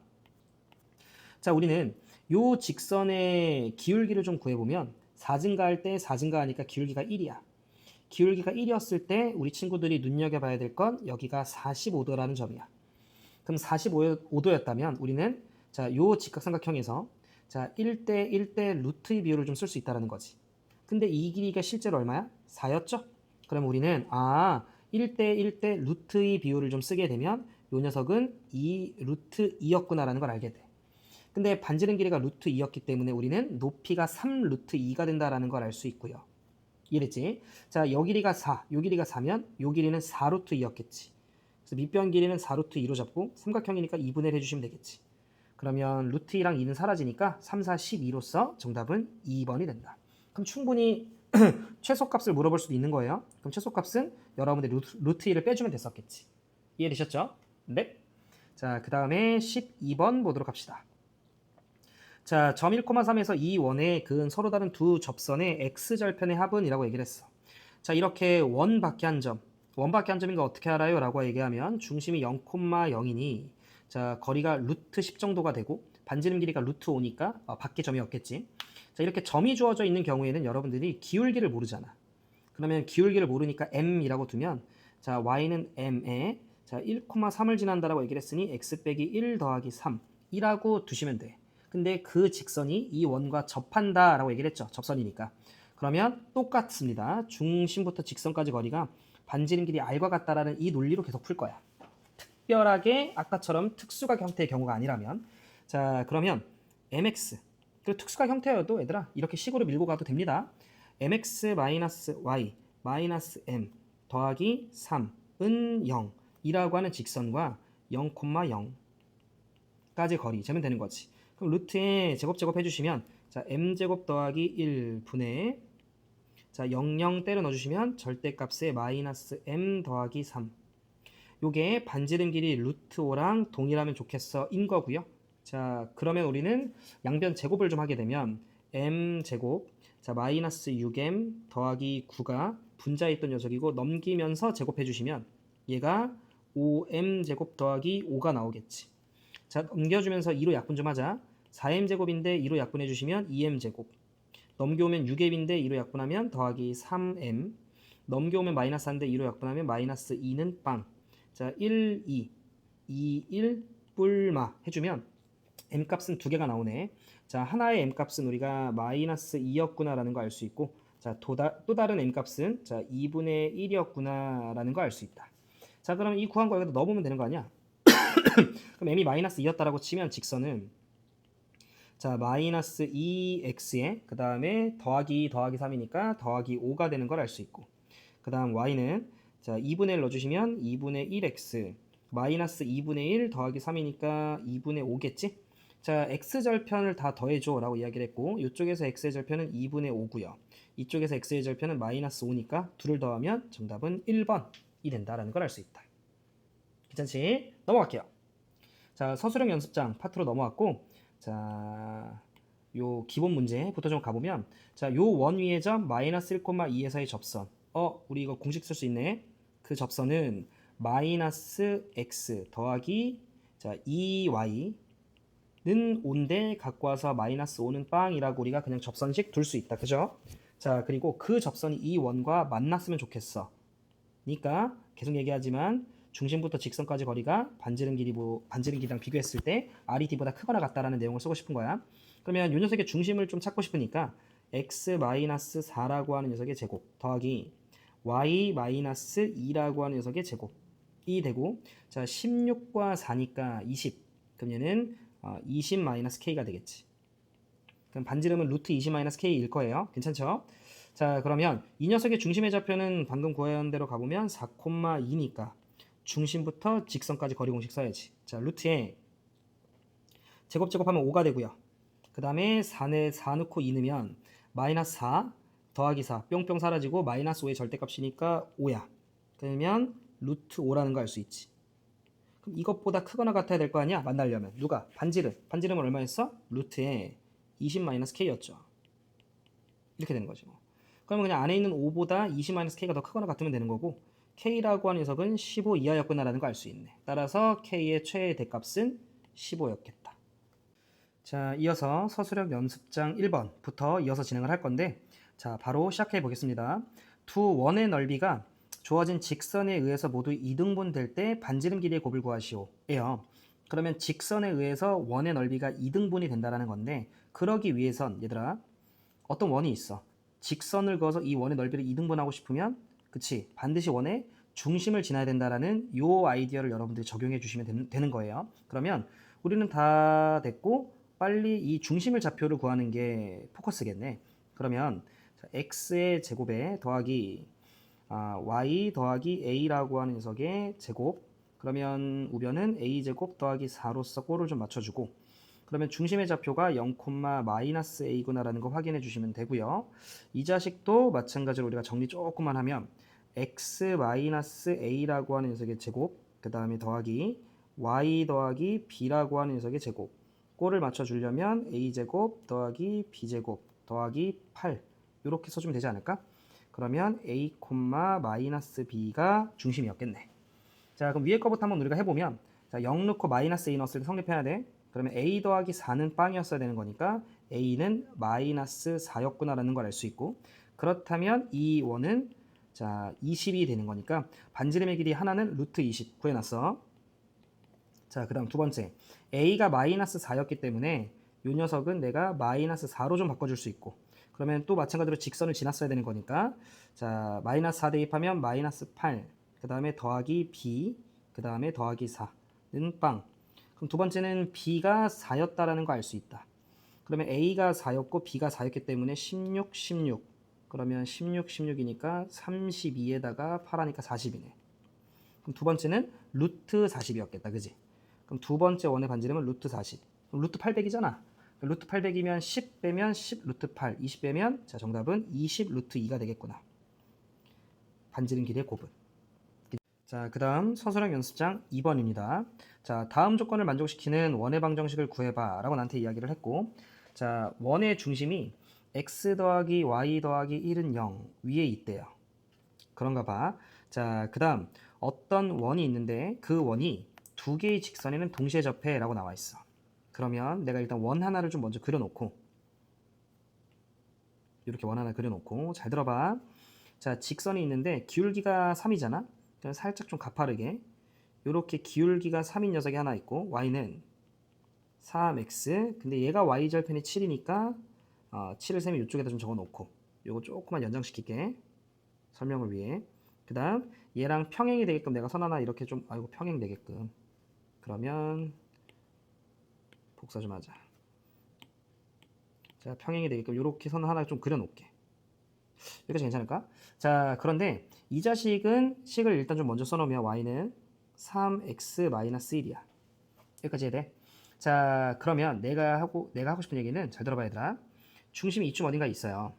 A: 자, 우리는 요 직선의 기울기를 좀 구해보면 4증가할 때 4증가하니까 기울기가 1이야. 기울기가 1이었을 때 우리 친구들이 눈여겨봐야 될 건 여기가 45도라는 점이야. 그럼 45도였다면 우리는 자, 요 직각삼각형에서 자, 1대 1대 루트의 비율을 좀 쓸 수 있다는 거지. 근데 이 길이가 실제로 얼마야? 4였죠? 그럼 우리는 1대 1대 루트의 비율을 좀 쓰게 되면 요 녀석은 2 루트 2였구나라는 걸 알게 돼. 근데 반지름 길이가 루트 2였기 때문에 우리는 높이가 3 루트 2가 된다라는 걸 알 수 있고요. 이해됐지? 자, 요 길이가 4, 요 길이가 4면 요 길이는 4 루트 2였겠지. 그래서 밑변 길이는 4 루트 2로 잡고 삼각형이니까 2분의 1 해주시면 되겠지. 그러면 루트 2랑 2는 사라지니까 3, 4, 12로서 정답은 2번이 된다. 그럼 충분히 최소값을 물어볼 수도 있는 거예요. 그럼 최소값은 여러분들이 루트 2를 빼주면 됐었겠지. 이해되셨죠? 네. 자, 그 다음에 12번 보도록 합시다. 자, 점 1,3에서 이 원에 그은 서로 다른 두 접선의 x절편의 합은 이라고 얘기를 했어. 자, 이렇게 원 밖에 한 점, 원밖에 안 점인 거 어떻게 알아요? 라고 얘기하면 중심이 0,0이니 자 거리가 루트 10 정도가 되고 반지름 길이가 루트 5니까 밖에 점이 없겠지. 자 이렇게 점이 주어져 있는 경우에는 여러분들이 기울기를 모르잖아. 그러면 기울기를 모르니까 m이라고 두면 자 y는 m에 자 1,3을 지난다라고 얘기를 했으니 x 빼기 1 더하기 3이라고 두시면 돼. 근데 그 직선이 이 원과 접한다라고 얘기를 했죠. 접선이니까. 그러면 똑같습니다. 중심부터 직선까지 거리가 반지름 길이 r과 같다라는 이 논리로 계속 풀 거야. 특별하게 아까처럼 특수각 형태의 경우가 아니라면 자 그러면 mx 그리고 특수각 형태여도 얘들아 이렇게 식으로 밀고 가도 됩니다. mx 마이너스 y 마이너스 m 더하기 3은 0이라고 하는 직선과 0,0까지 거리 재면 되는 거지. 그럼 루트에 제곱 해주시면 자 m제곱 더하기 1분의 자 00 때려 넣어주시면 절대값에 마이너스 m 더하기 3 요게 반지름 길이 루트 5랑 동일하면 좋겠어 인 거고요. 자 그러면 우리는 양변 제곱을 좀 하게 되면 m제곱 자 마이너스 6m 더하기 9가 분자에 있던 녀석이고 넘기면서 제곱해 주시면 얘가 5m제곱 더하기 5가 나오겠지. 자 넘겨주면서 2로 약분 좀 하자. 4m제곱인데 2로 약분해 주시면 2m제곱 넘겨오면 6m인데 2로 약분하면 더하기 3m 넘겨오면 마이너스 4인데 2로 약분하면 마이너스 2는 빵. 자 1, 2, 2, 1 뿔마 해주면 m값은 두 개가 나오네. 자 하나의 m값은 우리가 마이너스 2였구나 라는 거 알 수 있고 자 또 다른 m값은 자 2분의 1이었구나 라는 거 알 수 있다. 자 그럼 이 구한 거 여기다 넣어보면 되는 거 아니야? 그럼 m이 마이너스 2였다라고 치면 직선은 자 마이너스 2x에 그 다음에 더하기 3이니까 더하기 5가 되는 걸 알 수 있고 그 다음 y는 자 2분의 1 넣어주시면 2분의 1x 마이너스 2분의 1 더하기 3이니까 2분의 5겠지? 자 x절편을 다 더해줘 라고 이야기를 했고 이쪽에서 x의 절편은 2분의 5고요. 이쪽에서 x의 절편은 마이너스 5니까 둘을 더하면 정답은 1번이 된다라는 걸 알 수 있다. 괜찮지? 넘어갈게요. 자 서술형 연습장 파트로 넘어왔고 자 요 기본 문제부터 좀 가보면 자 요 원 위의 점 마이너스 1,2에서의 접선 우리 이거 공식 쓸 수 있네. 그 접선은 마이너스 x 더하기 자 2y는 5인데 갖고 와서 마이너스 5는 빵이라고 우리가 그냥 접선식 둘 수 있다. 그죠? 자 그리고 그 접선이 이 원과 만났으면 좋겠어. 그러니까 계속 얘기하지만 중심부터 직선까지 거리가 반지름 길이랑 비교했을 때 r이 d보다 크거나 같다라는 내용을 쓰고 싶은 거야. 그러면 이 녀석의 중심을 좀 찾고 싶으니까 x-4라고 하는 녀석의 제곱 더하기 y-2라고 하는 녀석의 제곱이 되고 자 16과 4니까 20 그러면은 20-k가 되겠지. 그럼 반지름은 루트 20-k일 거예요. 괜찮죠? 자 그러면 이 녀석의 중심의 좌표는 방금 구한 대로 가보면 4,2니까 중심부터 직선까지 거리 공식 써야지. 자 루트에 제곱하면 5가 되고요. 그 다음에 4 넣고 2 넣으면 마이너스 4 더하기 4 뿅뿅 사라지고 마이너스 5의 절대값이니까 5야. 그러면 루트 5라는 거 알 수 있지. 그럼 이것보다 크거나 같아야 될 거 아니야? 만나려면 누가? 반지름은 얼마였어? 루트에 20-k였죠. 이렇게 되는 거죠. 그러면 그냥 안에 있는 5보다 20-k가 더 크거나 같으면 되는 거고 k라고 하는 녀석은 15 이하였구나라는 거 알 수 있네. 따라서 k의 최대값은 15였겠다. 자, 이어서 서술형 연습장 1번부터 이어서 진행을 할 건데 자, 바로 시작해 보겠습니다. 두 원의 넓이가 주어진 직선에 의해서 모두 2등분 될 때 반지름 길이의 곱을 구하시오. 예요. 그러면 직선에 의해서 원의 넓이가 2등분이 된다는 건데 그러기 위해선 얘들아 어떤 원이 있어. 직선을 그어서 이 원의 넓이를 2등분하고 싶으면 그치 반드시 원의 중심을 지나야 된다라는 요 아이디어를 여러분들이 적용해 주시면 되는 거예요. 그러면 우리는 다 됐고 빨리 이 중심을 좌표를 구하는 게 포커스겠네. 그러면 x의 제곱에 더하기 y 더하기 a라고 하는 녀석의 제곱 그러면 우변은 a제곱 더하기 4로서 꼴을 좀 맞춰주고 그러면 중심의 좌표가 0,-a구나 라는 거 확인해 주시면 되고요. 이 자식도 마찬가지로 우리가 정리 조금만 하면 x-a라고 하는 녀석의 제곱 그 다음에 더하기 y 더하기 b라고 하는 녀석의 제곱 꼴을 맞춰주려면 a제곱 더하기 b제곱 더하기 8 이렇게 써주면 되지 않을까? 그러면 a, 마이너스 b가 중심이었겠네. 자, 그럼 위에 거부터 한번 우리가 해보면, 자, 0 넣고 마이너스 a 넣었을 때 성립해야 돼. 그러면 a 더하기 4는 빵이었어야 되는 거니까 a는 마이너스 4였구나라는 걸 알 수 있고, 그렇다면 이 원은 자 20이 되는 거니까 반지름의 길이 하나는 루트 20 구해놨어. 자, 그 다음 두 번째, a가 마이너스 4였기 때문에 이 녀석은 내가 마이너스 4로 좀 바꿔줄 수 있고, 그러면 또 마찬가지로 직선을 지났어야 되는 거니까, 자 마이너스 4 대입하면 마이너스 8, 그 다음에 더하기 b, 그 다음에 더하기 4는 빵. 그럼 두 번째는 b가 4였다라는 거 알 수 있다. 그러면 a가 4였고 b가 4였기 때문에 16, 16. 그러면 16, 16이니까 32에다가 8하니까 40이네. 그럼 두 번째는 루트 40이었겠다. 그지? 그럼 두 번째 원의 반지름은 루트 40. 그럼 루트 800이잖아. 루트 800이면 10 빼면 10 루트 8, 20 빼면 자 정답은 20 루트 2가 되겠구나. 반지름 길이의 곱은. 자, 그 다음 서술형 연습장 2번입니다. 자, 다음 조건을 만족시키는 원의 방정식을 구해봐 라고 나한테 이야기를 했고, 자, 원의 중심이 x 더하기 y 더하기 1은 0 위에 있대요. 그런가 봐. 자, 그 다음 어떤 원이 있는데 그 원이 두 개의 직선에는 동시에 접해 라고 나와 있어. 그러면 내가 일단 원 하나를 좀 먼저 그려놓고, 이렇게 원 하나 그려놓고 잘 들어봐. 자, 직선이 있는데 기울기가 3이잖아. 그럼 살짝 좀 가파르게 이렇게 기울기가 3인 녀석이 하나 있고 y는 3x, 근데 얘가 y절편이 7이니까 7을 셈이 이쪽에다 좀 적어놓고 요거 조금만 연장시킬게 설명을 위해. 그 다음 얘랑 평행이 되게끔 내가 선 하나 이렇게 좀 평행 되게끔, 그러면 복사 좀 하자. 자, 평행이 되게끔 이렇게 선 하나 좀 그려놓을게. 여기까지 괜찮을까? 자, 그런데 이 자식은 식을 일단 좀 먼저 써놓으면 y는 3x-1이야. 여기까지 해야 돼. 자, 그러면 내가 하고 싶은 얘기는 잘 들어봐 얘들아. 중심이 이쯤 어딘가 있어요.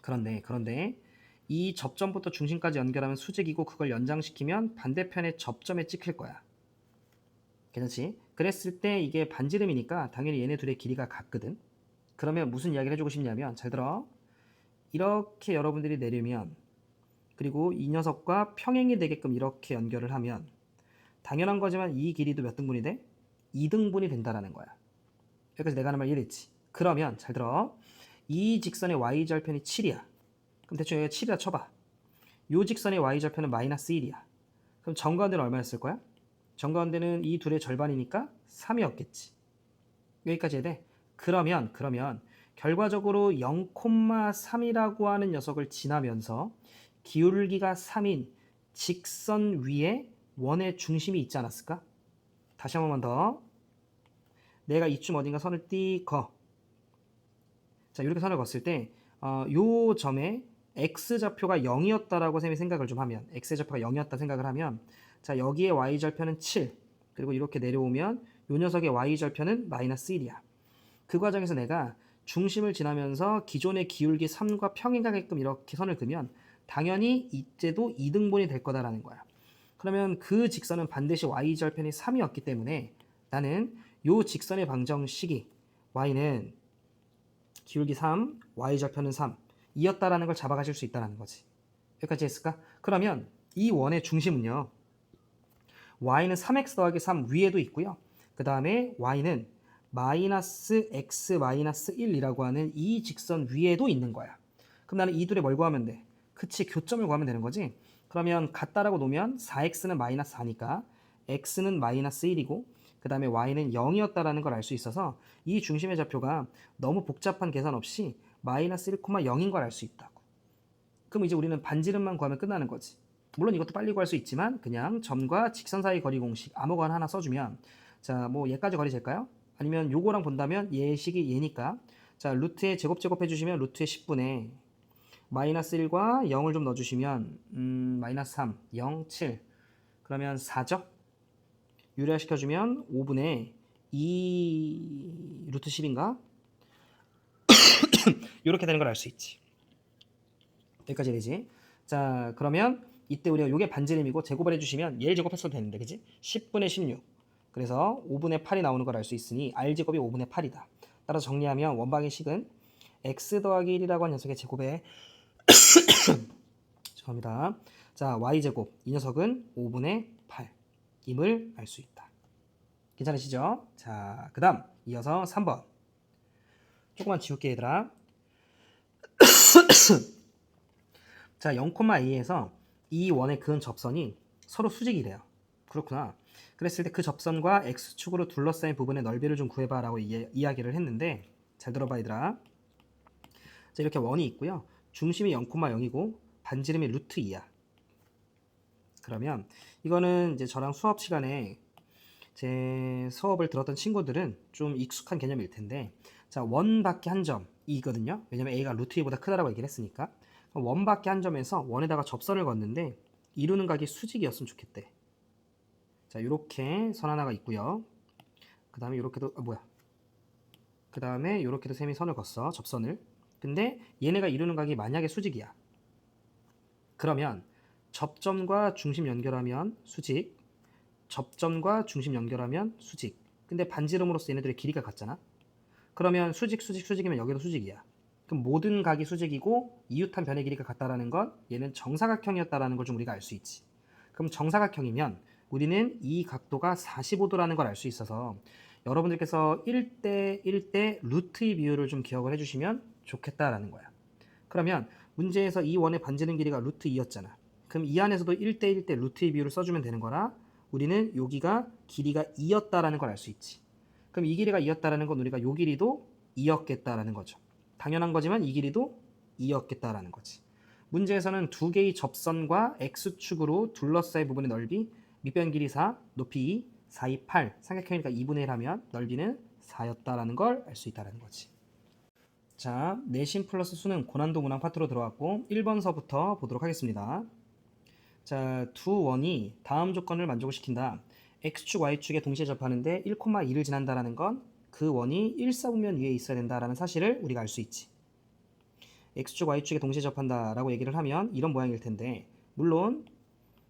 A: 그런데 이 접점부터 중심까지 연결하면 수직이고 그걸 연장시키면 반대편의 접점에 찍힐 거야. 괜찮지? 그랬을 때 이게 반지름이니까 당연히 얘네 둘의 길이가 같거든. 그러면 무슨 이야기를 해주고 싶냐면 잘 들어. 이렇게 여러분들이 내리면, 그리고 이 녀석과 평행이 되게끔 이렇게 연결을 하면 당연한 거지만 이 길이도 몇 등분이 돼? 2등분이 된다라는 거야. 여기까지 내가 하는 말 이해됐지? 그러면 잘 들어. 이 직선의 y절편이 7이야. 그럼 대충 여기가 7이라 쳐봐. 이 직선의 y절편은 마이너스 1이야. 그럼 정가운데는 얼마였을 거야? 정가운데는 이 둘의 절반이니까 3이었겠지. 여기까지 해야 돼? 그러면 결과적으로 0,3이라고 하는 녀석을 지나면서 기울기가 3인 직선 위에 원의 중심이 있지 않았을까? 다시 한 번만 더. 내가 이쯤 어딘가 선을 띄거. 자, 이렇게 선을 그었을 때 요 점에 x좌표가 0이었다라고 쌤이 생각을 좀 하면, x좌표가 0이었다 생각을 하면, 자, 여기에 y절편은 7, 그리고 이렇게 내려오면 요 녀석의 y절편은 마이너스 1이야. 그 과정에서 내가 중심을 지나면서 기존의 기울기 3과 평행하게끔 이렇게 선을 그으면 당연히 이때도 2등분이 될 거다라는 거야. 그러면 그 직선은 반드시 y절편이 3이었기 때문에 나는 요 직선의 방정식이 y는 기울기 3, y절편은 3 이었다라는 걸 잡아가실 수 있다는 거지. 여기까지 했을까? 그러면 이 원의 중심은요, y는 3x 더하기 3 위에도 있고요. 그 다음에 y는 마이너스 x 마이너스 1이라고 하는 이 직선 위에도 있는 거야. 그럼 나는 이 둘의 뭘 구하면 돼? 그치, 교점을 구하면 되는 거지. 그러면 같다라고 놓으면 4x는 마이너스 4니까 x는 마이너스 1이고 그 다음에 y는 0이었다라는 걸 알 수 있어서 이 중심의 좌표가 너무 복잡한 계산 없이 마이너스 1,0인 걸 알 수 있다고. 그럼 이제 우리는 반지름만 구하면 끝나는 거지. 물론 이것도 빨리 구할 수 있지만 그냥 점과 직선 사이 거리 공식 아무거나 하나 써주면, 자, 뭐 얘까지 거리 잴까요? 아니면 요거랑 본다면 얘 식이 얘니까, 자, 루트에 제곱 해주시면 루트의 10분의 마이너스 1과 0을 좀 넣어주시면 마이너스 3, 0, 7 그러면 4죠? 유리화시켜주면 5분의 2 루트 10인가? 이렇게 되는 걸 알 수 있지. 여기까지 되지? 자, 그러면 이때 우리가 요게 반지름이고 제곱을 해주시면 얘를 제곱했어도 되는데, 그지? 10분의 16 그래서 5분의 8이 나오는 걸 알 수 있으니 r제곱이 5분의 8이다. 따라서 정리하면 원방의 식은 x 더하기 1이라고 한 녀석의 제곱에 죄송합니다. 자, y제곱 이 녀석은 5분의 8임을 알 수 있다. 괜찮으시죠? 자, 그 다음 이어서 3번. 조금만 지울게 얘들아. 자, 0,a에서 이 원의 그은 접선이 서로 수직이래요. 그렇구나. 그랬을 때 그 접선과 x축으로 둘러싸인 부분의 넓이를 좀 구해봐 라고 이야기를 했는데, 잘 들어봐 얘들아. 자, 이렇게 원이 있고요. 중심이 0,0이고 반지름이 루트 2야. 그러면 이거는 이제 저랑 수업 시간에 제 수업을 들었던 친구들은 좀 익숙한 개념일 텐데, 자, 원 밖에 한 점이거든요. 왜냐면 a가 루트 2보다 크다라고 얘기를 했으니까. 원 밖에 한 점에서 원에다가 접선을 걷는데 이루는 각이 수직이었으면 좋겠대. 자, 이렇게 선 하나가 있고요. 그 다음에 이렇게도 그 다음에 이렇게도 셈이 선을 걷어, 접선을. 근데 얘네가 이루는 각이 만약에 수직이야. 그러면 접점과 중심 연결하면 수직, 접점과 중심 연결하면 수직. 근데 반지름으로서 얘네들의 길이가 같잖아. 그러면 수직이면 여기도 수직이야. 그럼 모든 각이 수직이고 이웃한 변의 길이가 같다라는 건 얘는 정사각형이었다라는 걸 좀 우리가 알 수 있지. 그럼 정사각형이면 우리는 이 각도가 45도라는 걸 알 수 있어서 여러분들께서 1대 1대 루트의 비율을 좀 기억을 해주시면 좋겠다라는 거야. 그러면 문제에서 이 원의 반지름 길이가 루트 2였잖아. 그럼 이 안에서도 1대 1대 루트의 비율을 써주면 되는 거라 우리는 여기가 길이가 2였다라는 걸 알 수 있지. 그럼 이 길이가 2였다라는 건 우리가 요 길이도 2였겠다라는 거죠. 당연한 거지만 이 길이도 2였겠다라는 거지. 문제에서는 두 개의 접선과 x축으로 둘러싸인 부분의 넓이 밑변 길이 4, 높이 2, 4, 2, 8 삼각형이니까 2분의 1 하면 넓이는 4였다라는 걸 알 수 있다는 거지. 자, 내신 플러스 수능 고난도 문항 파트로 들어왔고 1번서부터 보도록 하겠습니다. 자, 두 원이 다음 조건을 만족을 시킨다. x축, y축에 동시에 접하는데 1,2를 지난다라는 건 그 원이 1사분면 위에 있어야 된다라는 사실을 우리가 알 수 있지. x축, y축에 동시에 접한다라고 얘기를 하면 이런 모양일 텐데, 물론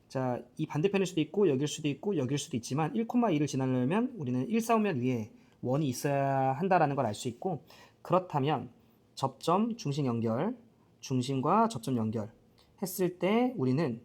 A: 자, 이 반대편일 수도 있고 여길 수도 있고 여길 수도 있지만 1,2를 지나려면 우리는 1사분면 위에 원이 있어야 한다라는 걸 알 수 있고, 그렇다면 접점, 중심 연결, 중심과 접점 연결 했을 때 우리는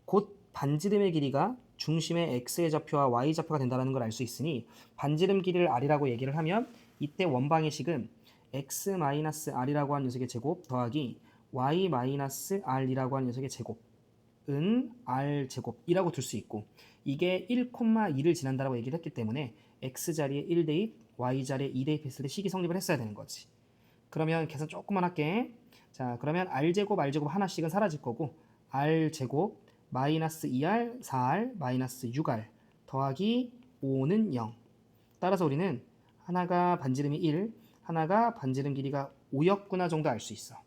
A: 곧 반지름의 길이가 중심의 x의 좌표와 y 좌표가 된다는 걸 알 수 있으니 반지름 길이를 r이라고 얘기를 하면 이때 원방의식은 x-r이라고 하는 녀석의 제곱 더하기 y-r이라고 하는 녀석의 제곱은 r제곱이라고 둘 수 있고, 이게 1,2를 지난다라고 얘기를 했기 때문에 x자리에 1대입, y자리에 2대입 했을 때 식이 성립을 했어야 되는 거지. 그러면 계산 조금만 할게. 자, 그러면 r제곱 하나씩은 사라질 거고 r제곱 마이너스 2r, 4r, 마이너스 6r 더하기 5는 0. 따라서 우리는 하나가 반지름이 1, 하나가 반지름 길이가 5였구나 정도 알 수 있어.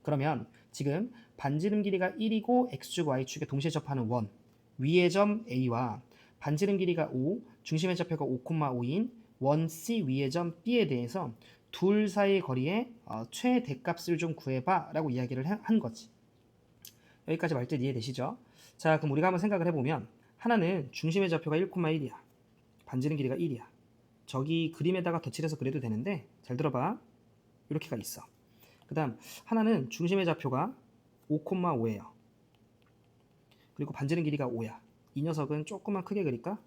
A: 그러면 지금 반지름 길이가 1이고 x축, y축에 동시에 접하는 원 위의 점 A와 반지름 길이가 5, 중심의 좌표가 5,5인 원 C 위의 점 B에 대해서 둘 사이의 거리의 최대값을 좀 구해봐 라고 이야기를 한 거지. 여기까지 말뜻 이해되시죠? 자, 그럼 우리가 한번 생각을 해보면 하나는 중심의 좌표가 1,1이야. 반지름 길이가 1이야. 저기 그림에다가 덧칠해서 그려도 되는데 잘 들어봐. 이렇게가 있어. 그 다음 하나는 중심의 좌표가 5,5예요. 그리고 반지름 길이가 5야. 이 녀석은 조금만 크게 그릴까?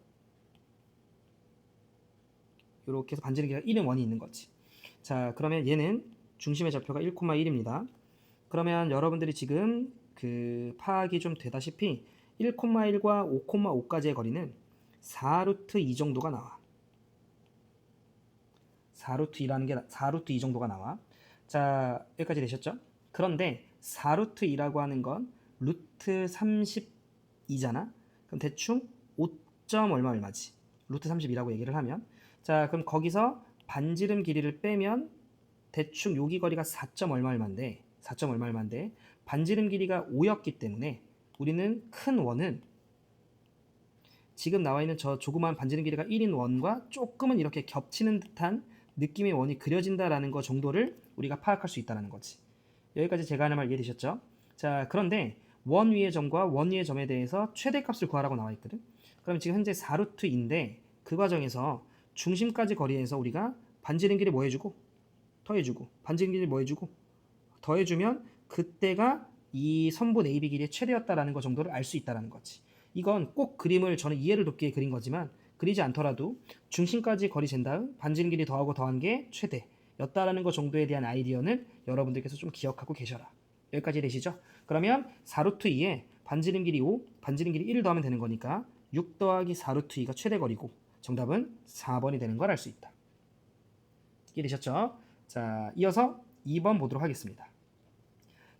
A: 이렇게 해서 반지름 길이가 1은 원이 있는 거지. 자, 그러면 얘는 중심의 좌표가 1,1입니다. 그러면 여러분들이 지금 파악이 좀 되다시피 1,1과 5,5까지의 거리는 4루트 2 정도가 나와. 4루트 2 정도가 나와. 자, 여기까지 되셨죠? 그런데 4루트 2라고 하는 건 루트 32잖아. 그럼 대충 5점 얼마지? 루트 32라고 얘기를 하면, 자, 그럼 거기서 반지름 길이를 빼면 대충 여기 거리가 4점 얼마인데 반지름 길이가 5였기 때문에 우리는 큰 원은 지금 나와 있는 저 조그만 반지름 길이가 1인 원과 조금은 이렇게 겹치는 듯한 느낌의 원이 그려진다라는 거 정도를 우리가 파악할 수 있다는 거지. 여기까지 제가 하는 말 이해되셨죠? 자, 그런데 원 위의 점과 원 위의 점에 대해서 최대값을 구하라고 나와 있거든. 그럼 지금 현재 4루트인데 그 과정에서 중심까지 거리에서 우리가 반지름 길이 뭐 해주고 더해주고 반지름 길이 뭐 해주고 더해주면 그때가 이 선분 AB 길이의 최대였다라는 거 정도를 알 수 있다라는 거지. 이건 꼭 그림을 저는 이해를 돕기 위해 그린 거지만 그리지 않더라도 중심까지 거리 잰 다음 반지름 길이 더하고 더한 게 최대였다라는 거 정도에 대한 아이디어는 여러분들께서 좀 기억하고 계셔라. 여기까지 되시죠? 그러면 4루트 2에 반지름 길이 5, 반지름 길이 1을 더하면 되는 거니까 6 더하기 4루트 2가 최대 거리고 정답은 4번이 되는 걸 알 수 있다. 이해되셨죠? 자, 이어서 2번 보도록 하겠습니다.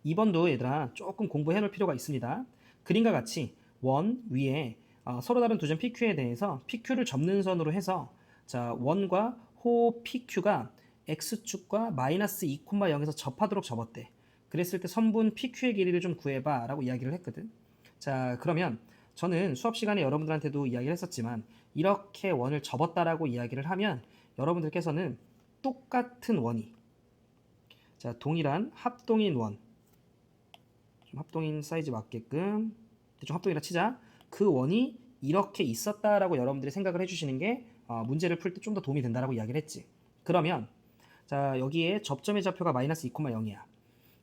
A: 2번도 얘들아 조금 공부해 놓을 필요가 있습니다. 그림과 같이 원 위에 서로 다른 두 점 PQ에 대해서 PQ를 접는 선으로 해서 자, 원과 호 PQ가 X축과 마이너스 2,0에서 접하도록 접었대. 그랬을 때 선분 PQ의 길이를 좀 구해봐 라고 이야기를 했거든. 자, 그러면 저는 수업 시간에 여러분들한테도 이야기를 했었지만 이렇게 원을 접었다라고 이야기를 하면 여러분들께서는 똑같은 원이 자, 동일한 합동인 원 좀 합동인 사이즈 맞게끔 대충 합동이라 치자. 그 원이 이렇게 있었다라고 여러분들이 생각을 해주시는 게 문제를 풀 때 좀 더 도움이 된다라고 이야기를 했지. 그러면 자, 여기에 접점의 좌표가 마이너스 2,0이야.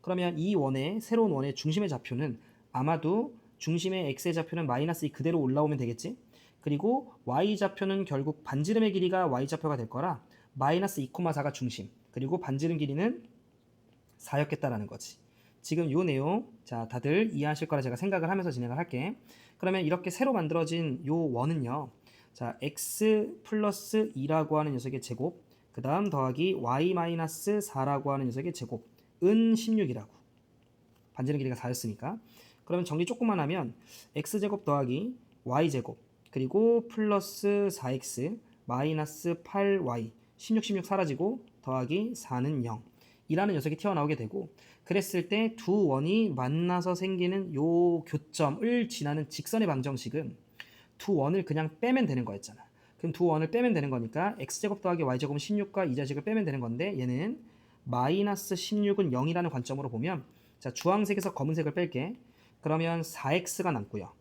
A: 그러면 이 원의 새로운 원의 중심의 좌표는 아마도 중심의 x의 좌표는 마이너스 2 그대로 올라오면 되겠지. 그리고 y 좌표는 결국 반지름의 길이가 y 좌표가 될 거라 마이너스 2,4가 중심. 그리고 반지름 길이는 4였겠다라는 거지. 지금 요 내용 자 다들 이해하실 거라 제가 생각을 하면서 진행을 할게. 그러면 이렇게 새로 만들어진 요 원은요. 자 x 플러스 2라고 하는 녀석의 제곱 그 다음 더하기 y 마이너스 4라고 하는 녀석의 제곱 은 16이라고. 반지름 길이가 4였으니까. 그러면 정리 조금만 하면 x제곱 더하기 y제곱 그리고 플러스 4x 마이너스 8y 16 사라지고 더하기 4는 0 이라는 녀석이 튀어나오게 되고 그랬을 때 두 원이 만나서 생기는 요 교점을 지나는 직선의 방정식은 두 원을 그냥 빼면 되는 거였잖아. 그럼 두 원을 빼면 되는 거니까 x제곱 더하기 y제곱은 16과 이 자식을 빼면 되는 건데 얘는 마이너스 16은 0이라는 관점으로 보면 자 주황색에서 검은색을 뺄게. 그러면 4x가 남고요.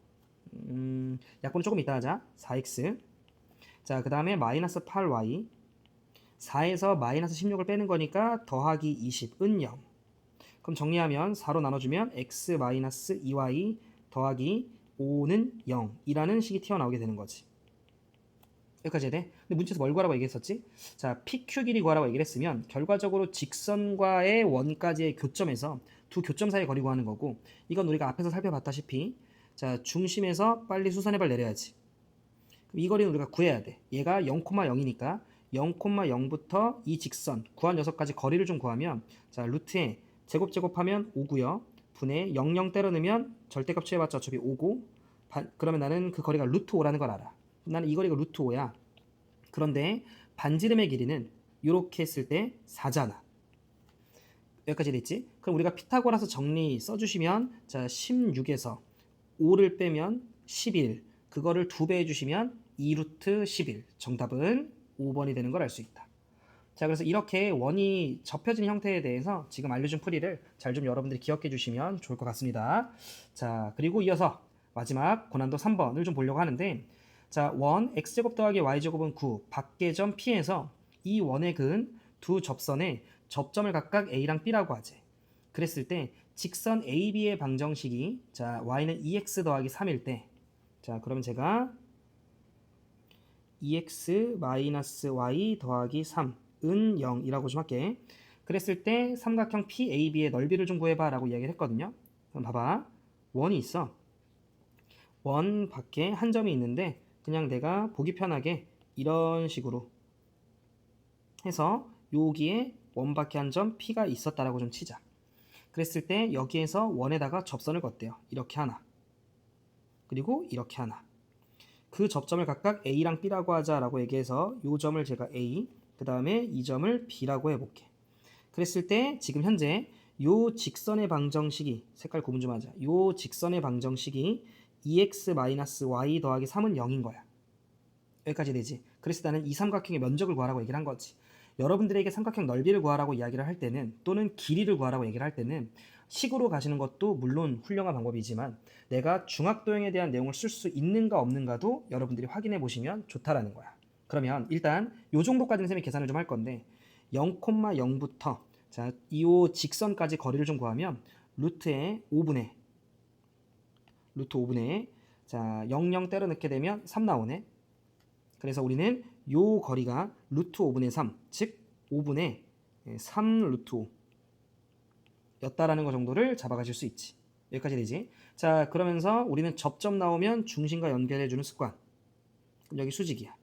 A: 약분은 조금 이따 하자. 4x 자 그 다음에 마이너스 8y 4에서 마이너스 16을 빼는 거니까 더하기 20은 0. 그럼 정리하면 4로 나눠주면 x 마이너스 2y 더하기 5는 0이라는 식이 튀어나오게 되는 거지. 여기까지 해야 돼? 근데 문제에서 뭘 구하라고 얘기했었지? 자, PQ 길이 구하라고 얘기를 했으면 결과적으로 직선과의 원까지의 교점에서 두 교점 사이의 거리 구하는 거고 이건 우리가 앞에서 살펴봤다시피 자, 중심에서 빨리 수선해발 내려야지. 그럼 이 거리는 우리가 구해야 돼. 얘가 0,0이니까 0,0부터 이 직선 구한 녀석까지 거리를 좀 구하면 자, 루트에 제곱하면 5고요. 분의 00 때려 넣으면 절대값 취해봤자 어차피 5고 그러면 나는 그 거리가 루트 5라는 걸 알아. 나는 이 거리가 루트 5야. 그런데 반지름의 길이는 이렇게 했을 때 4잖아. 여기까지 됐지? 그럼 우리가 피타고라스 정리 써주시면 자 16에서 5를 빼면 11 그거를 2배 해주시면 2루트 11 정답은 5번이 되는 걸 알 수 있다. 자 그래서 이렇게 원이 접혀진 형태에 대해서 지금 알려준 풀이를 잘 좀 여러분들이 기억해 주시면 좋을 것 같습니다. 자 그리고 이어서 마지막 고난도 3번을 좀 보려고 하는데 자 원 x제곱 더하기 y제곱은 9 밖의 P에서 이 원의 근 두 접선의 접점을 각각 A랑 B라고 하지. 그랬을 때 직선 AB의 방정식이 자 y는 2x 더하기 3일 때 자 그러면 제가 2x 마이너스 y 더하기 3 은 0이라고 좀 할게. 그랬을 때 삼각형 PAB의 넓이를 좀 구해봐 라고 이야기를 했거든요. 그럼 봐봐. 원이 있어. 원 밖에 한 점이 있는데 그냥 내가 보기 편하게 이런 식으로 해서 여기에 원 밖에 한 점 P가 있었다라고 좀 치자. 그랬을 때 여기에서 원에다가 접선을 걷대요. 이렇게 하나. 그리고 이렇게 하나. 그 접점을 각각 A랑 B라고 하자라고 얘기해서 이 점을 제가 A 그 다음에 이 점을 B라고 해볼게. 그랬을 때 지금 현재 요 직선의 방정식이 색깔 구분 좀 하자. 요 직선의 방정식이 2x-y 더하기 3은 0인 거야. 여기까지 되지. 그래서 나는 이 삼각형의 면적을 구하라고 얘기를 한 거지. 여러분들에게 삼각형 넓이를 구하라고 이야기를 할 때는 또는 길이를 구하라고 얘기를 할 때는 식으로 가시는 것도 물론 훌륭한 방법이지만 내가 중학도형에 대한 내용을 쓸 수 있는가 없는가도 여러분들이 확인해 보시면 좋다라는 거야. 그러면 일단 요 정도까지는 쌤이 계산을 좀 할 건데 0,0부터 자, 이 직선까지 거리를 좀 구하면 루트의 5분의 자 00 때려 넣게 되면 3 나오네. 그래서 우리는 요 거리가 루트 5분의 3, 즉 5분의 3 루트 5 였다라는 거 정도를 잡아가실 수 있지. 여기까지 되지. 자 그러면서 우리는 접점 나오면 중심과 연결해주는 습관. 그럼 여기 수직이야.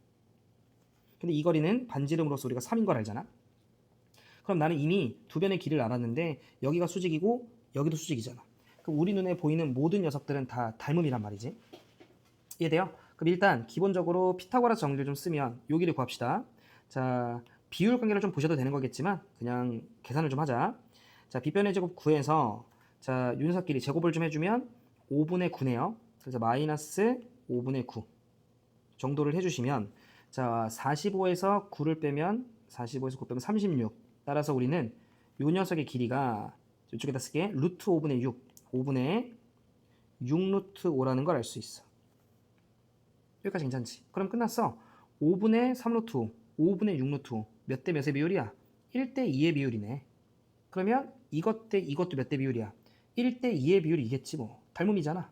A: 근데 이 거리는 반지름으로서 우리가 3인 걸 알잖아. 그럼 나는 이미 두 변의 길이를 알았는데 여기가 수직이고 여기도 수직이잖아. 그럼 우리 눈에 보이는 모든 녀석들은 다 닮음이란 말이지. 이해돼요? 그럼 일단 기본적으로 피타고라스 정리를 좀 쓰면 여기를 구합시다. 자 비율 관계를 좀 보셔도 되는 거겠지만 그냥 계산을 좀 하자. 자 빗변의 제곱 구해서 자 윤석끼리 제곱을 좀 해주면 5분의 9네요. 그래서 마이너스 5분의 9 정도를 해주시면 자 45에서 9를 빼면 45에서 9 빼면 36. 따라서 우리는 요 녀석의 길이가 이쪽에다 쓰게 루트 5분의 6 5분의 6 루트 5라는 걸 알 수 있어. 여기까지 괜찮지? 그럼 끝났어. 5분의 3 루트 5 5분의 6 루트 5 몇 대 몇의 비율이야? 1대 2의 비율이네. 그러면 이것 대 이것도 몇 대 비율이야? 1대 2의 비율이겠지 뭐. 닮음이잖아.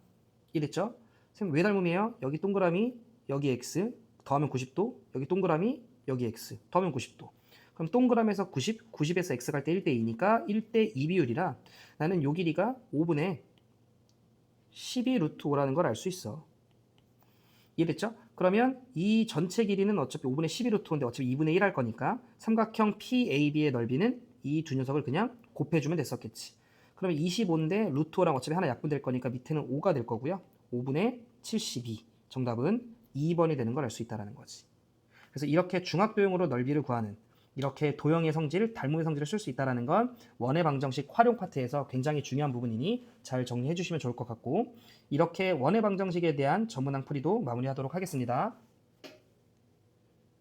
A: 이랬죠? 선생님 왜 닮음이에요? 여기 동그라미 여기 x 더하면 90도 여기 동그라미 여기 x 더하면 90도. 그럼 동그라미에서 90, 90에서 x 갈 때 1대 2니까 1대 2 비율이라 나는 요 길이가 5분의 12 루트 5라는 걸 알 수 있어. 이해됐죠? 그러면 이 전체 길이는 어차피 5분의 12 루트 5인데 어차피 2분의 1 할 거니까 삼각형 PAB의 넓이는 이 두 녀석을 그냥 곱해주면 됐었겠지. 그러면 25인데 루트 5랑 어차피 하나 약분될 거니까 밑에는 5가 될 거고요. 5분의 72 정답은 2번이 되는 걸 알 수 있다는 거지. 그래서 이렇게 중학도용으로 넓이를 구하는 이렇게 도형의 성질, 닮음의 성질을 쓸 수 있다는 건 원의 방정식 활용 파트에서 굉장히 중요한 부분이니 잘 정리해 주시면 좋을 것 같고 이렇게 원의 방정식에 대한 전문항 풀이도 마무리하도록 하겠습니다.